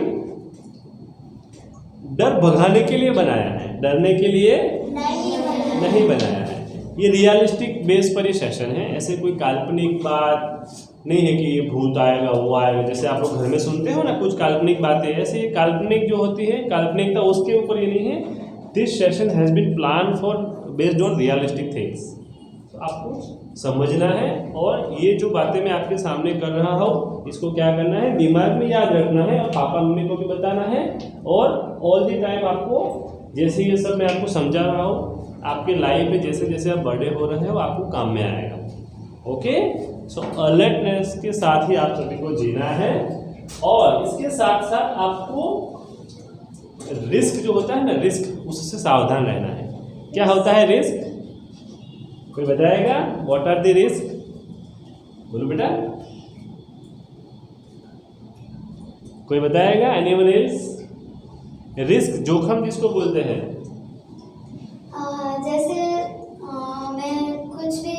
S1: डर भगाने के लिए बनाया है, डरने के लिए नहीं बनाया है। ये रियलिस्टिक बेस पर ये सेशन है, ऐसे कोई काल्पनिक बात नहीं है कि ये भूत आएगा, वो आएगा, जैसे आप लोग घर में सुनते हो ना कुछ काल्पनिक बातें, ऐसे ये काल्पनिक जो होती है, काल्पनिकता उसके ऊपर ये नहीं है। This session has been plan for based on realistic things. तो आपको समझना है और ये जो बातें मैं आपके सामने कर रहा हूँ इसको क्या करना है? दिमाग में याद रखना है और पापा मम्मी को भी बताना है। और ऑल द टाइम आपको जैसे ये सब मैं आपको समझा रहा हूँ, आपके लाइफ में जैसे जैसे आप बड़े हो रहे हो आपको काम में आएगा। ओके, सो अलर्टनेस के साथ ही आप सभी को जीना है और इसके साथ साथ आपको रिस्क जो होता है ना, रिस्क, उससे सावधान रहना है। क्या होता है रिस्क? कोई बताएगा? What are the risk? बोलो बेटा, कोई बताएगा? Anyone else? रिस्क, जोखिम जिसको बोलते हैं।
S6: जैसे मैं कुछ भी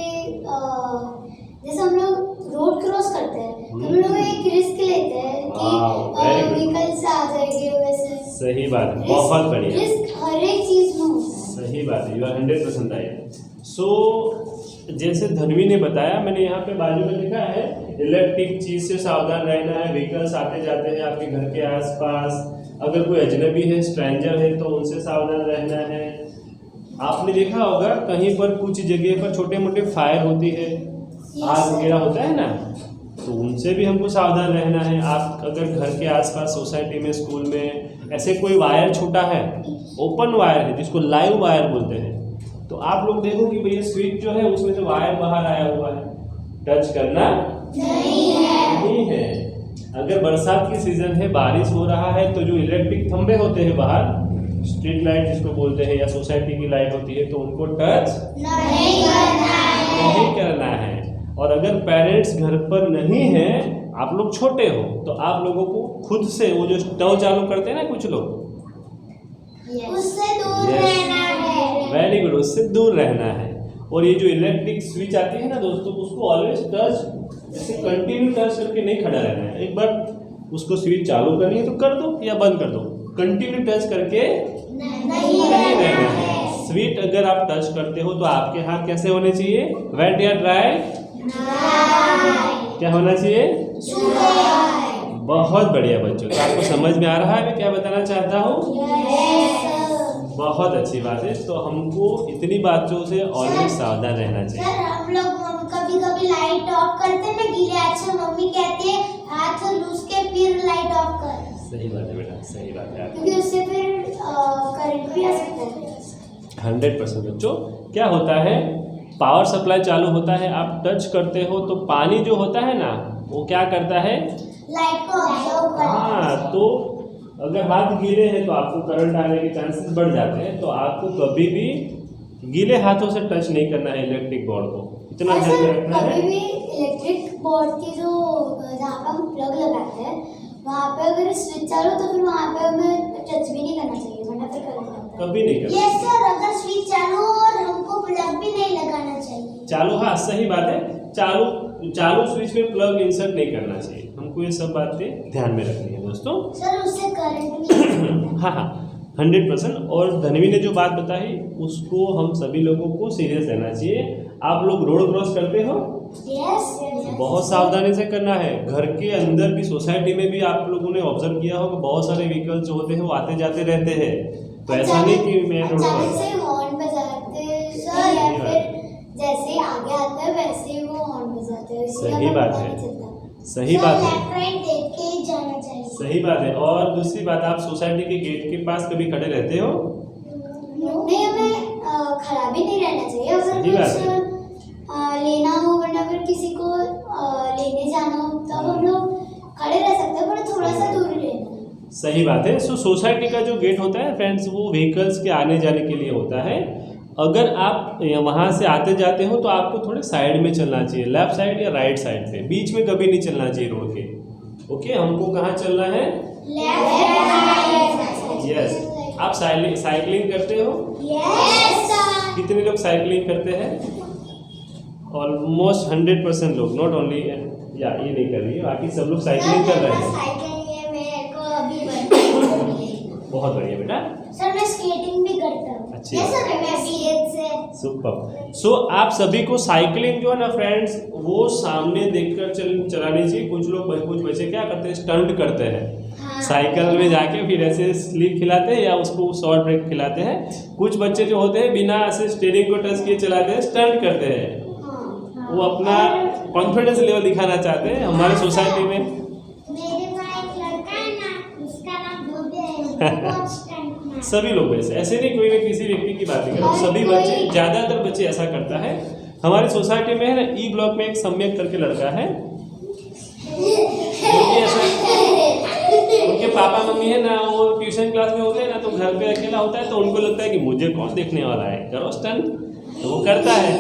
S6: जैसे हम लोग रोड क्रॉस करते हैं तो हम लोग एक रिस्क लेते हैं कि व्हीकल से आ जाएंगे, वैसे
S1: सही बात है, बहुत बढ़िया,
S6: रिस्क हर एक चीज में होता है।
S1: सही बात है, यू आर 100% राइट। सो जैसे धनवी ने बताया, मैंने यहाँ पे बाजू में लिखा है इलेक्ट्रिक चीज़ से सावधान रहना है, व्हीकल्स आते जाते हैं आपके घर के आसपास, अगर कोई अजनबी है, स्ट्रेंजर है तो उनसे सावधान रहना है। आपने देखा होगा कहीं पर कुछ जगह पर छोटे मोटे फायर होती है, आग वगैरह होता है ना, तो उनसे भी हमको सावधान रहना है। आप अगर घर के आसपास सोसाइटी में, स्कूल में ऐसे कोई वायर छोटा है, ओपन वायर है जिसको लाइव वायर बोलते हैं, तो आप लोग देखो कि भैया स्विच जो है उसमें से वायर बाहर आया हुआ है, टच करना नहीं है। अगर बरसात की सीजन है, बारिश हो रहा है, तो जो इलेक्ट्रिक खंभे होते हैं बाहर, स्ट्रीट लाइट जिसको बोलते हैं या सोसाइटी की लाइट होती है, तो उनको टच नहीं करना है। और अगर पेरेंट्स घर पर नहीं है, आप लोग छोटे हो, तो आप लोगों को खुद से वो जो स्टव चालू करते हैं ना कुछ लोग,
S2: उससे दूर
S1: Yes.
S2: रहना है।
S1: वेरी गुड, उससे दूर रहना है। और ये जो इलेक्ट्रिक स्विच आती है ना दोस्तों, उसको ऑलवेज टच, ऐसे कंटिन्यू टच करके नहीं खड़ा रहना है। एक बार उसको स्विच चालू करनी है तो कर दो या बंद कर दो, कंटिन्यू टच करके
S2: नहीं
S1: रहना
S2: रहना
S1: है।
S2: है।
S1: स्विच अगर आप टच करते हो तो आपके हाथ कैसे होने चाहिए? वेट या ड्राई? क्या होना चाहिए? बहुत बढ़िया बच्चों, तो आपको समझ में आ रहा है मैं क्या बताना चाहता हूँ? बहुत अच्छी बात है। तो हमको इतनी बातों से ऑलवेज सावधान रहना चाहिए।
S2: सर हम लोग कभी कभी लाइट ऑफ करते हैं ना गीले हाथ से, मम्मी कहती है हाथ लूज के फिर लाइट ऑफ कर।
S1: सही बात है बेटा, सही बात है।
S6: क्योंकि उससे फिर करंट भी आ सकता है।
S1: 100% बच्चों, क्या होता है, पावर सप्लाई चालू होता है, आप टच करते हो तो पानी जो होता है ना, वो क्या करता है,
S2: लाइट को ऑब्जर्व करता है।
S1: हाँ, तो अगर हाथ गीले हैं तो आपको करंट आने के चांसेस बढ़ जाते हैं। तो आपको कभी भी गीले हाथों से टच नहीं करना है इलेक्ट्रिक बोर्ड को, इतना ध्यान में रखना
S6: कभी
S1: है।
S6: भी इलेक्ट्रिक बोर्ड की जो जहाँ पे हम प्लग लगाते हैं वहाँ पे अगर स्विच चालू तो फिर वहाँ पे हमें टच भी नहीं करना चाहिए, वरना फिर करंट लगता है।
S1: कभी नहीं करना।
S2: यस सर, अगर स्विच चालू हो और हमको प्लग भी नहीं लगाना चाहिए।
S1: चालू, हाँ सही बात है, चालू स्विच में प्लग इंसर्ट नहीं करना चाहिए। हमको ये सब बातें ध्यान में रखनी है दोस्तों।
S2: सर उससे करंट भी
S1: हाँ हाँ 100%। और धनवी ने जो बात बताई उसको हम सभी लोगों को सीरियस रहना चाहिए। आप लोग रोड क्रॉस करते हो,
S2: यस
S1: बहुत सावधानी से करना है। घर के अंदर भी, सोसाइटी में भी आप लोगों ने ऑब्जर्व किया होगा बहुत सारे व्हीकल्स जो होते हैं वो आते जाते रहते हैं। तो ऐसा नहीं कि मेन रोड
S6: अचानक
S1: पर।
S6: से हॉर्न बजाते
S2: सर,
S6: या फिर जैसे ही आगे आता है वैसे ही वो हॉर्न बजाते हैं, इसलिए
S1: सही
S6: हमें
S1: बात
S6: पता
S1: है।
S6: नहीं चलता।
S1: सही बात है,
S2: लेफ्ट राइट देख के ही जाना चाहिए।
S1: सही बात है। और दूसरी बात, आप सोसाइटी के गेट के पास कभी खड़े रहते हो?
S6: नहीं, हमें खड़ा भी नहीं रहना चाहिए। अगर
S1: सही बात है।
S6: कुछ लेना हो, वरना अगर किसी को लेने जाना हो तब हम लोग खड़े रह सकते हैं, पर थोड़ा सा दूर रहना है।
S1: सही बात है। सो सोसाइटी का जो गेट होता है फ्रेंड्स, वो व्हीकल्स के आने जाने के लिए होता है। अगर आप वहाँ से आते जाते हो तो आपको थोड़े साइड में चलना चाहिए, लेफ्ट साइड या राइट साइड पे, बीच में कभी नहीं चलना चाहिए रोड के। ओके, हमको कहाँ चलना है? यस। आप साइकिलिंग करते हो?
S2: Yes sir.
S1: कितने लोग साइकिलिंग करते हैं? ऑलमोस्ट 100% लोग, नॉट ओनली या ये नहीं कर रही है, बाकी सब लोग साइकिलिंग कर रहे हैं।
S2: साइकिल ये मेरे को अभी बनती
S1: बहुत बढ़िया बेटा,
S2: सर। मैं स्केटिंग भी करता हूँ।
S1: अच्छी
S2: यस
S1: बात।
S2: सर, मैं बीएड से।
S1: सुपर। सो आप सभी को साइकिलिंग जो है ना फ्रेंड्स, वो सामने देखकर चलानी चाहिए। कुछ बच्चे क्या करते हैं, स्टंट करते हैं, साइकिल में जाके फिर ऐसे स्लिप खिलाते हैं या उसको शॉर्ट ब्रेक खिलाते हैं। कुछ बच्चे जो होते हैं बिना ऐसे स्टीयरिंग को टच किए चलाते हैं, स्टंट करते हैं। वो अपना कॉन्फिडेंस लेवल दिखाना चाहते हैं। हमारे सोसाइटी में
S2: मेरे पास एक लड़का है ना, उसका नाम भव्य है, बहुत स्टंट मारता
S1: सभी लोग ऐसे नहीं, कोई भी किसी व्यक्ति की बात नहीं कर रहा, सभी बच्चे, ज़्यादातर बच्चे ऐसा करता है। हमारी सोसाइटी में है ना, ई ब्लॉक में एक सम्यक करके लड़का है, उनके पापा मम्मी है ना, वो ट्यूशन क्लास में होते हैं ना, तो घर पे अकेला होता है, तो उनको लगता है कि मुझे कौन देखने वाला है, करो स्टंट, तो वो करता है।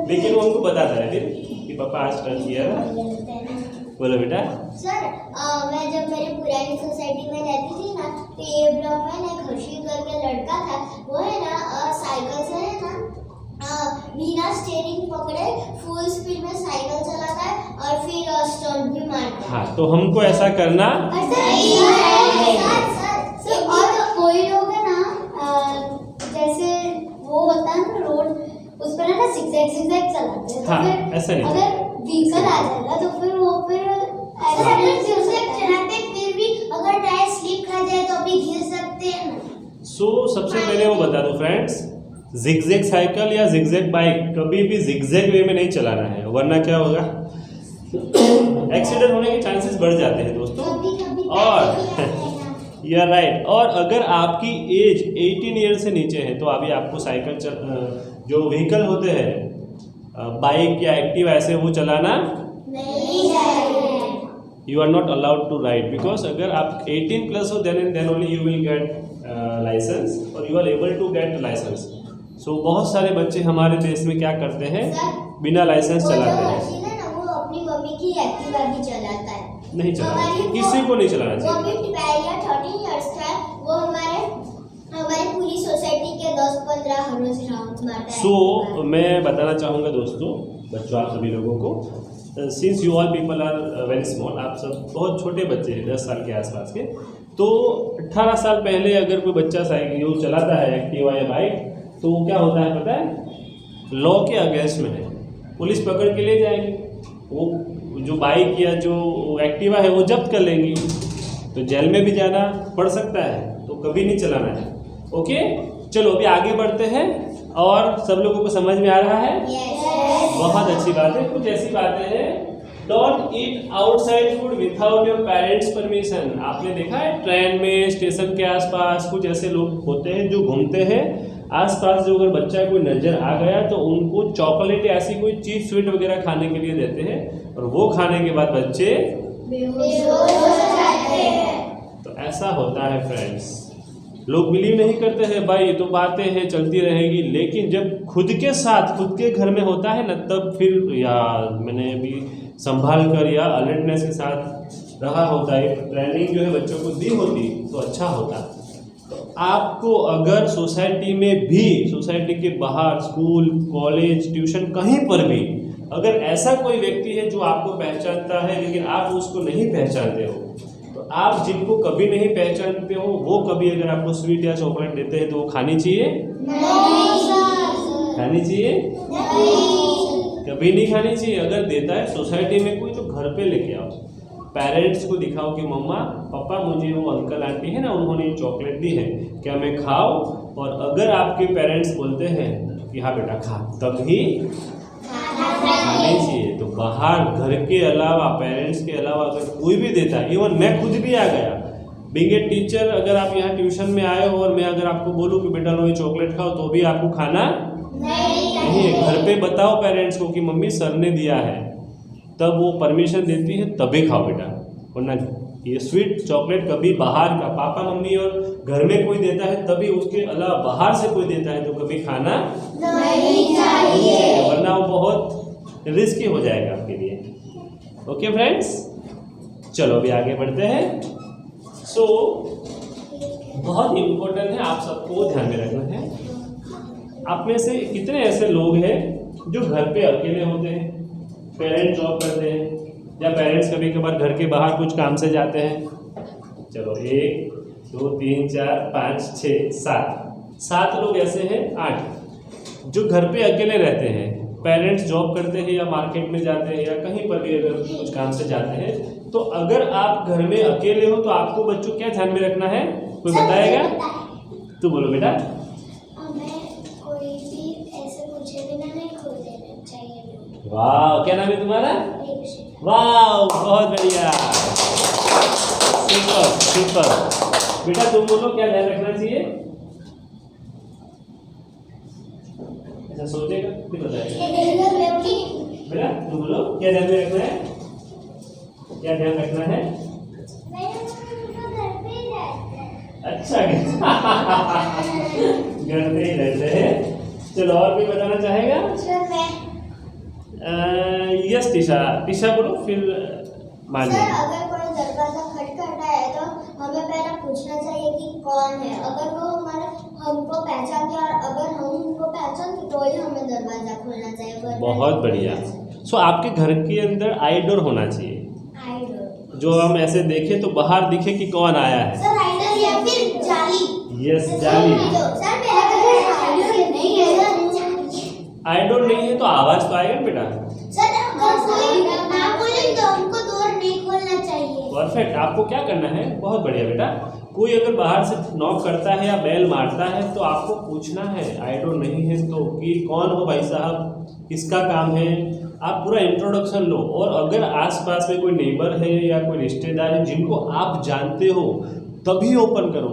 S1: लेकिन वो उनको बताता है फिर कि पापा आज स्टंट किया था। बोलो बेटा।
S2: सर मैं जब मेरी पुरानी सोसाइटी में रहती थी ना, तो ये ब्लॉक में ना खुशी करके लड़का था, वो है ना साइकिल से है ना बिना स्टीयरिंग पकड़े फुल स्पीड में साइकिल चलाता है और फिर स्टंट भी मारता है।
S1: हाँ, तो हमको ऐसा करना
S6: सर, और कोई लोग है ना, जैसे वो होता है ना रोड, उस पर है ना zigzag चलाते हैं, तो
S1: हाँ,
S6: फिर
S1: ऐसा नहीं।
S6: अगर व्हीकल आ जाएगा तो फिर वो फिर
S2: चलाते फिर भी अगर टायर स्लिप खा जाए तो भी गिर सकते हैं ना।
S1: सबसे पहले वो बता दो फ्रेंड्स, जिगजैग साइकिल या जिगजैग बाइक कभी भी जिगजैग वे में नहीं चलाना है, वरना क्या होगा, एक्सीडेंट होने के चांसेस बढ़ जाते हैं दोस्तों।
S2: कभी-कभी
S1: और
S2: पैसे भी आते हैं ना।
S1: You are right. और अगर आपकी एज 18 ईयर से नीचे है तो अभी आपको साइकिल जो व्हीकल होते हैं बाइक या एक्टिव ऐसे वो चलाना
S2: नहीं चाहिए।
S1: You are not allowed to ride, because अगर आप 18 प्लस हो then only you will get license और you are able to get license. So बहुत सारे बच्चे हमारे देश में क्या करते हैं, बिना लाइसेंस
S2: वो जो
S1: चलाते हैं।
S2: हर्षिल है ना, वो अपनी मम्मी की एक्टिवा भी चलाता है।
S1: नहीं चलाना
S2: हमारी
S1: चाहिए,
S2: वो-
S1: किसी को नहीं चलाना
S2: वो
S1: चाहिए।
S2: भी 12 या 13 इयर्स का है। वो हमारी पूरी सोसाइटी के 10-15 हर रोज राउंड मारता है।
S1: सो मैं बताना चाहूँगा दोस्तों, बच्चों आप सभी लोगों को, since you all people are very small, आप सब बहुत छोटे बच्चे हैं 10 साल के आसपास के, तो 18 साल पहले अगर कोई बच्चा साइकिल यूज चलाता है एक्टिवा या बाइक, तो क्या होता है पता है, लॉ के अगेंस्ट में है, पुलिस पकड़ के ले जाएगी, वो जो बाइक या जो एक्टिवा है वो जब्त कर लेंगी, तो जेल में भी जाना पड़ सकता है, तो कभी नहीं चलाना है। ओके, चलो अभी आगे बढ़ते हैं। और सब लोगों को समझ में आ रहा है?
S2: Yes.
S1: बहुत अच्छी बात है। कुछ ऐसी बातें हैं, don't eat outside food without your parents permission. आपने देखा है ट्रेन में, स्टेशन के आसपास कुछ ऐसे लोग होते हैं जो घूमते हैं आसपास, जो अगर बच्चा कोई नजर आ गया तो उनको चॉकलेट या ऐसी कोई चीज स्वीट वगैरह खाने के लिए देते हैं, और वो खाने के बाद बच्चे
S2: बेहोश हो जाते हैं।
S1: तो ऐसा होता है फ्रेंड्स। लोग बिलीव नहीं करते हैं, भाई ये तो बातें हैं चलती रहेगी, लेकिन जब खुद के साथ खुद के घर में होता है ना, तब फिर या मैंने अभी संभाल कर या अलर्टनेस के साथ रहा होता है, ट्रेनिंग जो है बच्चों को दी होती तो अच्छा होता। तो आपको अगर सोसाइटी में भी, सोसाइटी के बाहर, स्कूल, कॉलेज, ट्यूशन, कहीं पर भी अगर ऐसा कोई व्यक्ति है जो आपको पहचानता है लेकिन आप उसको नहीं पहचानते हो, तो आप जिनको कभी नहीं पहचानते हो वो कभी अगर आपको स्वीट या चॉकलेट देते हैं तो वो खानी चाहिए?
S2: नहीं सर।
S1: खानी चाहिए?
S2: नहीं।
S1: कभी नहीं खानी चाहिए। अगर देता है सोसाइटी में कोई तो घर पे लेके आओ, पेरेंट्स को दिखाओ कि मम्मा पापा मुझे वो अंकल आंटी है ना उन्होंने ये चॉकलेट दी है, क्या मैं खाओ? और अगर आपके पेरेंट्स बोलते हैं कि हाँ बेटा खा, तभी खानी चाहिए। तो बाहर घर के अलावा, पेरेंट्स के अलावा अगर कोई भी देता है, इवन मैं खुद भी आ गया बीइंग ए टीचर, अगर आप यहाँ ट्यूशन में आए हो और मैं अगर आपको बोलूँ कि बेटा लो ये चॉकलेट खाओ, तो भी आपको खाना नहीं है। घर पे बताओ पेरेंट्स को कि मम्मी सर ने दिया है, तब वो परमिशन देती है तभी खाओ बेटा, वरना ये स्वीट चॉकलेट कभी बाहर का पापा मम्मी और घर में कोई देता है तभी, उसके अलावा बाहर से कोई देता है तो कभी खाना
S2: नहीं चाहिए,
S1: वरना वो बहुत रिस्की हो जाएगा आपके लिए। ओके फ्रेंड्स, चलो अभी आगे बढ़ते हैं। सो बहुत इम्पोर्टेंट है, आप सबको ध्यान में रखना है। आप में से कितने ऐसे लोग हैं जो घर पे अकेले होते हैं, पेरेंट्स जॉब करते हैं या पेरेंट्स कभी कभार घर के बाहर कुछ काम से जाते हैं? चलो 1 2 3 4 5 6 7 लोग ऐसे हैं, 8 जो घर पे अकेले रहते हैं, पेरेंट्स जॉब करते हैं या मार्केट में जाते हैं या कहीं पर भी अगर कुछ काम से जाते हैं। तो अगर आप घर में अकेले हो तो आपको बच्चों क्या ध्यान में रखना है, कोई बताएगा? तो बोलो बेटा।
S2: हमें कोई भी ऐसे पूछे बिना नहीं खोल देना चाहिए।
S1: वाह, क्या नाम है तुम्हारा? वाह, बहुत बढ़िया, सुपर सुपर। बेटा तुम बोलो क्या ध्यान रखना चाहिए? ऐसा सोचेगा फिर बताएगा। बेटा तुम बोलो क्या ध्यान में रखना है, क्या ध्यान रखना है? अच्छा घर पे ही रहते हैं। चलो और भी बताना चाहेगा? यस टिशा बोलो फिर मानिए।
S2: सर अगर कोई दरवाजा खटखटा है तो हमें पहले पूछना चाहिए कि कौन है। अगर वो हमको पहचान गया और अगर हम उनको पहचान तो ही हमें दरवाजा खोलना चाहिए।
S1: बहुत बढ़िया। सो आपके घर के अंदर आई डोर होना चाहिए,
S2: आई डोर।
S1: जो हम ऐसे देखें तो बाहर दिखे कि कौन आया है।
S2: सर आई डोर या फिर जाली।
S1: यस जाली।
S2: सर मेरे घर आई डोर नहीं है सर।
S1: आई डोर नहीं है तो आवाज तो आएगा बेटा।
S2: सर अगर कोई ना बोले तो हमको डोर नहीं खोलना चाहिए।
S1: बहुत परफेक्ट। आपको क्या करना है, बहुत बढ़िया बेटा, कोई अगर बाहर से नॉक करता है या बेल मारता है तो आपको पूछना है, आई डोंट नहीं है तो, कि कौन हो भाई साहब, किसका काम है। आप पूरा इंट्रोडक्शन लो, और अगर आसपास में कोई नेबर है या कोई रिश्तेदार है जिनको आप जानते हो तभी ओपन करो।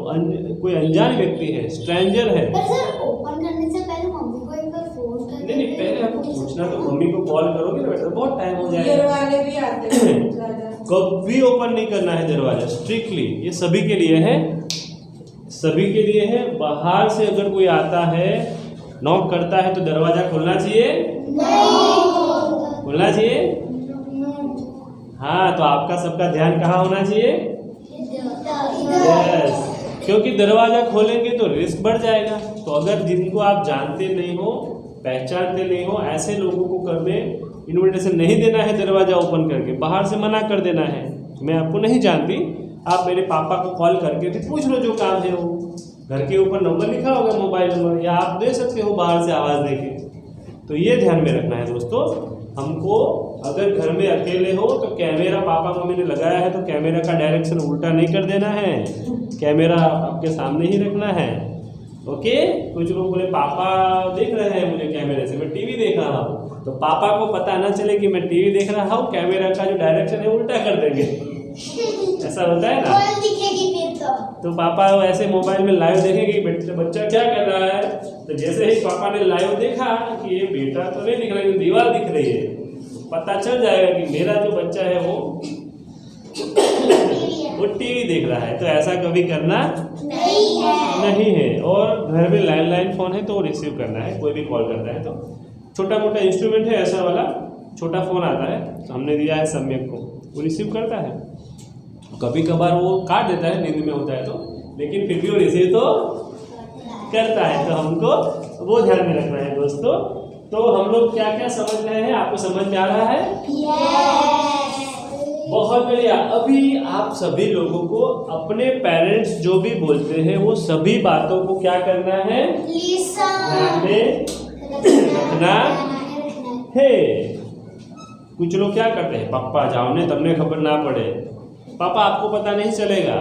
S1: कोई अनजान व्यक्ति है, स्ट्रेंजर है,
S6: पर सर ओपन करने से पहले मम्मी को एक बार फोन कर
S1: नहीं पहले आपको पूछना, तो मम्मी को कॉल करोगे ना बेटा, बहुत टाइम हो जाएगा।
S7: वाले भी आते हैं ज़्यादा।
S1: कभी ओपन नहीं करना है दरवाजा, स्ट्रिक्टली, ये सभी के लिए है, सभी के लिए है। बाहर से अगर कोई आता है, नॉक करता है तो दरवाजा खोलना चाहिए, खोलना चाहिए। हाँ, तो आपका सबका ध्यान कहाँ होना चाहिए? यस, क्योंकि दरवाजा खोलेंगे तो रिस्क बढ़ जाएगा। तो अगर जिनको आप जानते नहीं हो, पहचानते नहीं हो, ऐसे लोगों को कभी इन्विटेशन नहीं देना है दरवाजा ओपन करके, बाहर से मना कर देना है। मैं आपको नहीं जानती, आप मेरे पापा को कॉल करके फिर पूछ लो जो काम है वो। घर के ऊपर नंबर लिखा होगा, मोबाइल नंबर, या आप दे सकते हो बाहर से आवाज़ देके। तो ये ध्यान में रखना है दोस्तों हमको। अगर घर में अकेले हो तो कैमरा पापा मम्मी ने लगाया है तो कैमरा का डायरेक्शन उल्टा नहीं कर देना है, कैमरा आपके सामने ही रखना है। ओके, कुछ लोग बोले पापा देख रहे हैं मुझे कैमरे से, मैं टीवी देख रहा हूँ, तो पापा को पता ना चले कि मैं टीवी देख रहा हूँ, कैमरा का जो डायरेक्शन है उल्टा कर देंगे। ऐसा होता है ना,
S2: कौन दिखेगी फिर
S1: तो पापा ऐसे मोबाइल में लाइव देखेंगे कि बच्चा क्या कर रहा है, तो जैसे ही पापा ने लाइव देखा कि ये बेटा तो नहीं दिख रहा है, दीवार दिख रही है, पता चल जाएगा कि मेरा जो बच्चा है वो टीवी देख रहा है। तो ऐसा कभी करना नहीं है। और घर में लैंडलाइन फ़ोन है तो वो रिसीव करना है, कोई भी कॉल करता है तो। छोटा मोटा इंस्ट्रूमेंट है ऐसा वाला, छोटा फ़ोन आता है, तो हमने दिया है सम्यक को, वो रिसीव करता है। कभी कभार वो काट देता है, नींद में होता है तो, लेकिन फिर भी वो रिसीव तो करता है। तो हमको वो ध्यान में रखना है दोस्तों। तो हम लोग क्या क्या समझ रहे हैं, आपको समझ में आ रहा है? बहुत बढ़िया। अभी आप सभी लोगों को अपने पेरेंट्स जो भी बोलते हैं वो सभी बातों को क्या करना है, ध्यान में रखना है। कुछ लोग क्या करते हैं, पापा जाओ ने तमने खबर ना पड़े, पापा आपको पता नहीं चलेगा,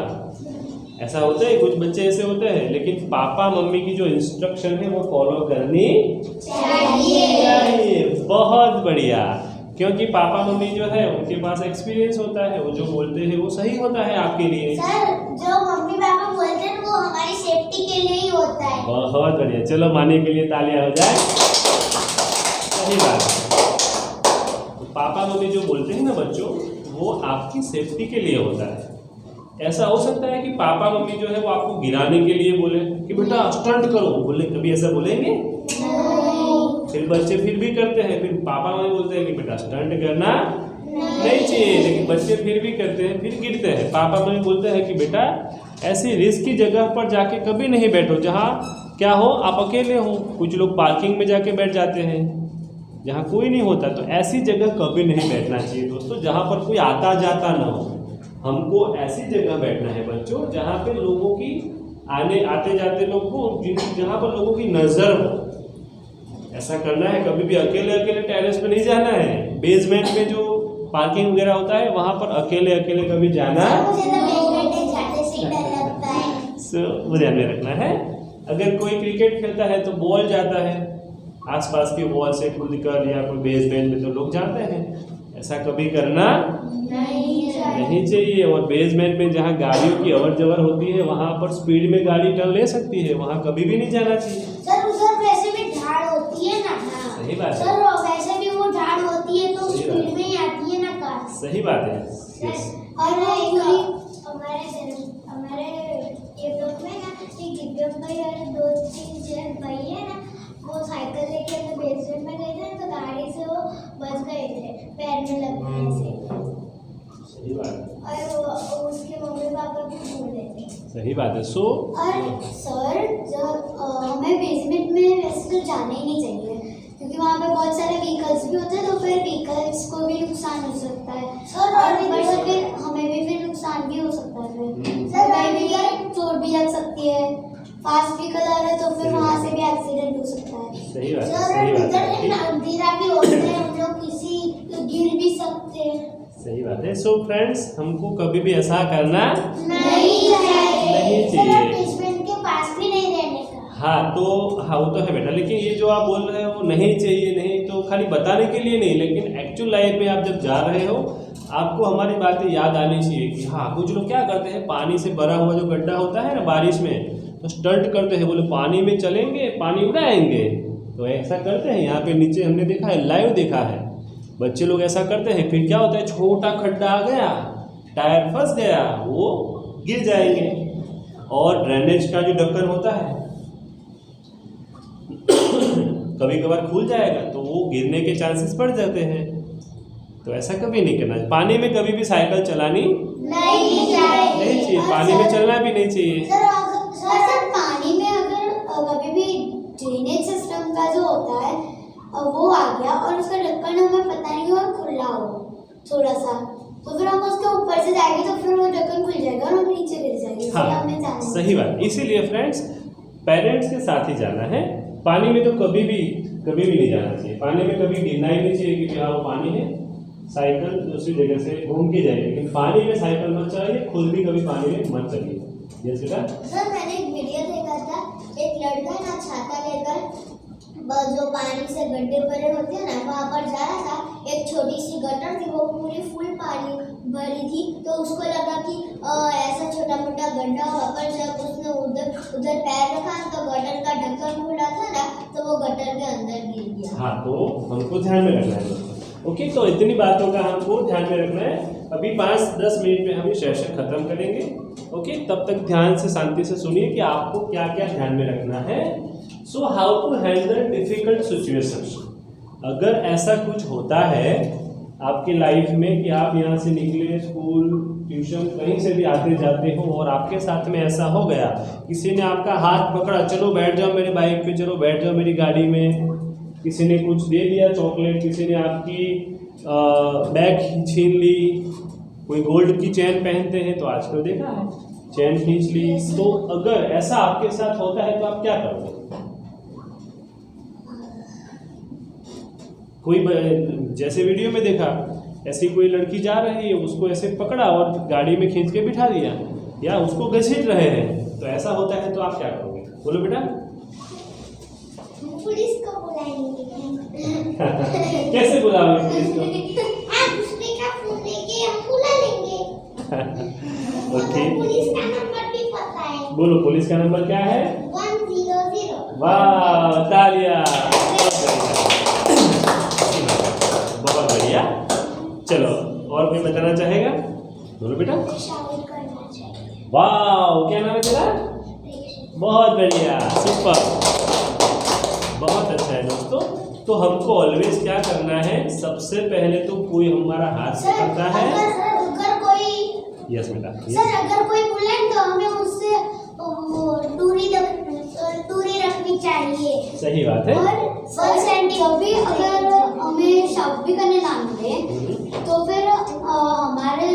S1: ऐसा होता है। कुछ बच्चे ऐसे होते हैं, लेकिन पापा मम्मी की जो इंस्ट्रक्शन है वो फॉलो करनी चाहिए। बहुत बढ़िया, क्योंकि पापा मम्मी जो है उनके पास एक्सपीरियंस होता है, वो जो बोलते हैं वो सही होता है आपके लिए।
S2: सर, जो मम्मी पापा बोलते हैं वो हमारी सेफ्टी के लिए ही होता है।
S1: बहुत बढ़िया, चलो माने के लिए तालियां हो जाए। सही बात है, तो पापा मम्मी जो बोलते हैं ना बच्चों, वो आपकी सेफ्टी के लिए होता है। ऐसा हो सकता है कि पापा मम्मी जो है वो आपको गिराने के लिए बोले कि बेटा स्टंट करो, बोले कभी ऐसा बोलेंगे? फिर बच्चे फिर भी करते हैं, फिर पापा मम्मी बोलते हैं कि बेटा स्टंट करना नहीं चाहिए, लेकिन बच्चे फिर भी करते हैं, फिर गिरते हैं। पापा मम्मी बोलते हैं कि बेटा ऐसी रिस्की जगह पर जाके कभी नहीं बैठो जहाँ क्या हो, आप अकेले हो। कुछ लोग पार्किंग में जाके बैठ जाते हैं जहाँ कोई नहीं होता, तो ऐसी जगह कभी नहीं बैठना चाहिए दोस्तों, जहाँ पर कोई आता जाता ना हो। हमको ऐसी जगह बैठना है बच्चों जहाँ पे लोगों की आते जाते लोग हो, जहाँ पर लोगों की नज़र हो। ऐसा करना है, कभी भी अकेले टेरेस पे नहीं जाना है। बेसमेंट में जो पार्किंग वगैरह होता है वहाँ पर अकेले कभी जाना
S2: मुझे तो बेसमेंट में जाने से ही डर लगता है।
S1: वो ध्यान में रखना है। अगर कोई क्रिकेट खेलता है तो बॉल जाता है आसपास की वॉल से कूदकर, या कोई बेसमेंट में तो लोग जाते हैं, ऐसा कभी करना नहीं चाहिए। और बेसमेंट में जहाँ गाड़ियों की अवर जवर होती है वहाँ पर स्पीड में गाड़ी टर्न ले सकती है, वहाँ कभी भी नहीं जाना चाहिए।
S2: सर, उधर वैसे भी ढाल होती है ना।
S1: सही बात है
S2: सर, वैसे भी वो ढाल होती है तो स्पीड में ही आती है ना कार।
S1: सही बात है।
S2: और हमारे ये ब्लॉक में ना एक दिव्यांग भाई और 2-3 जन भाई है ना, वो साइकिल लेके अपने बेसमेंट में गए थे तो गाड़ी से वो बच गए थे, पैर में लगने से।
S1: सही बात है।
S2: और वो उसके मम्मी पापा भी बोल रहे थे।
S1: सही बात है।
S6: और सर, जब हमें बेसमेंट में वैसे तो जाना ही नहीं चाहिए, क्योंकि वहाँ पे बहुत सारे व्हीकल्स भी होते हैं, तो फिर व्हीकल्स को भी नुकसान हो सकता है।
S2: सर,
S6: और फिर हमें भी फिर नुकसान भी हो सकता है। फिर कहीं भी चोट भी लग सकती है, फास्ट व्हीकल आ रहे हैं तो फिर वहाँ से भी एक्सीडेंट हो सकता है।
S1: सही बात है।
S2: सर,
S1: सही बात
S2: इधर
S1: है।
S2: अंधेरा भी होता है, हम लोग किसी गिर भी सकते हैं।
S1: सही बात है। सो फ्रेंड्स, हमको कभी भी ऐसा करना
S2: नहीं
S1: नहीं
S2: चाहिए।
S1: चाहिए।
S2: बेसमेंट के पास भी नहीं रहने का।
S1: हाँ वो तो है बेटा, लेकिन ये जो आप बोल रहे हो नहीं चाहिए, नहीं तो खाली बताने के लिए नहीं, लेकिन एक्चुअल लाइफ में आप जब जा रहे हो आपको हमारी बातें याद आनी चाहिए कि हाँ, कुछ लोग क्या करते हैं, पानी से भरा हुआ जो गड्ढा होता है ना बारिश में, तो स्टंट करते हैं, बोले पानी में चलेंगे पानी उड़ाएंगे। तो ऐसा करते हैं, यहाँ पे नीचे हमने देखा है, लाइव देखा है, बच्चे लोग ऐसा करते हैं। फिर क्या होता है, छोटा खड्डा आ गया, टायर फंस गया, वो गिर जाएंगे। और ड्रेनेज का जो ढक्कन होता है कभी कभार खुल जाएगा तो वो गिरने के चांसेस बढ़ जाते हैं। तो ऐसा कभी नहीं करना चाहिए। पानी में कभी भी साइकिल चलानी
S2: नहीं चाहिए।
S1: पानी में चलना भी नहीं चाहिए।
S6: सर पानी में अगर कभी भी ड्रेनेज सिस्टम का जो होता है वो आ गया और उसका ढक्कन हमें पता नहीं हो और खुला हो थोड़ा सा, तो फिर हम उसके ऊपर से जाएंगे तो फिर वो ढक्कन खुल जाएगा और हम नीचे गिर जाएंगे।
S1: हाँ,
S6: हमें जाना
S1: सही बात। इसीलिए फ्रेंड्स, पेरेंट्स के साथ ही जाना है। पानी में तो कभी भी नहीं जाना चाहिए। पानी में कभी गिरना ही नहीं चाहिए कि हाँ वो पानी है, साइकिल दूसरी जगह से घूम के जाएगी, लेकिन पानी में साइकिल मत चलाइए, खुद भी कभी पानी में मत चलिए। यस बेटा।
S2: सर मैंने एक वीडियो देखा था, एक लड़का ना छाता लेकर जो पानी से गड्ढे भरे होते हैं ना वहाँ पर जा रहा था। एक छोटी सी गटर थी, वो पूरी फुल पानी भरी थी, तो उसको लगा कि ऐसा छोटा मोटा गड्ढा, वहाँ पर जब उसने उधर पैर रखा तो गटर का ढक्कन खुला था ना, तो वो गटर के अंदर गिर गया।
S1: हाँ, तो हमको ध्यान में रखना है। ओके, तो इतनी बातों का हमको ध्यान में रखना है। अभी 5-10 मिनट में हम ये सेशन खत्म करेंगे। ओके, तब तक ध्यान से शांति से सुनिए कि आपको क्या क्या ध्यान में रखना है। So how to handle difficult situations. अगर ऐसा कुछ होता है आपकी लाइफ में कि आप यहाँ से निकले, स्कूल ट्यूशन कहीं से भी आते जाते हो और आपके साथ में ऐसा हो गया, किसी ने आपका हाथ पकड़ा, चलो बैठ जाओ मेरी बाइक पे, चलो बैठ जाओ मेरी गाड़ी में, किसी ने कुछ दे दिया चॉकलेट, किसी ने आपकी बैग छीन ली, कोई गोल्ड की चेन पहनते हैं तो आजकल देखा है चेन खींच ली। तो अगर ऐसा आपके साथ होता है तो आप क्या करोगे? कोई जैसे वीडियो में देखा, ऐसी कोई लड़की जा रही है, उसको ऐसे पकड़ा और गाड़ी में खींच के बिठा दिया, या उसको घसीट रहे हैं, तो ऐसा होता है तो आप क्या करोगे? बोलो बेटा।
S2: पुलिस को बुलाएंगे।
S1: कैसे बुलाओगे पुलिस को?
S2: आप उसने का फोन लेके हम बुला लेंगे।
S1: ओके,
S2: पुलिस का नंबर भी पता है।
S1: बोलो पुलिस का नंबर क्या है?
S2: 100।
S1: वाह, तालियां। बहुत बढ़िया। चलो, और कोई बताना चाहेगा? बोलो बेटा।
S2: शामिल करना चाहिए।
S1: वाह, क्या नाम है तेरा? बहुत बढ़िया, सुपर, बहुत अच्छा है दोस्तों। तो हमको ऑलवेज क्या करना है, सबसे पहले तो कोई हमारा हाथ पकड़ता है।
S2: अगर कोई
S1: यस बेटा।
S2: सर अगर कोई बुलाए तो हमें उससे दूरी रखनी चाहिए।
S1: सही बात है।
S6: और कभी अगर हमें शव भी करने ना मिले तो फिर हमारे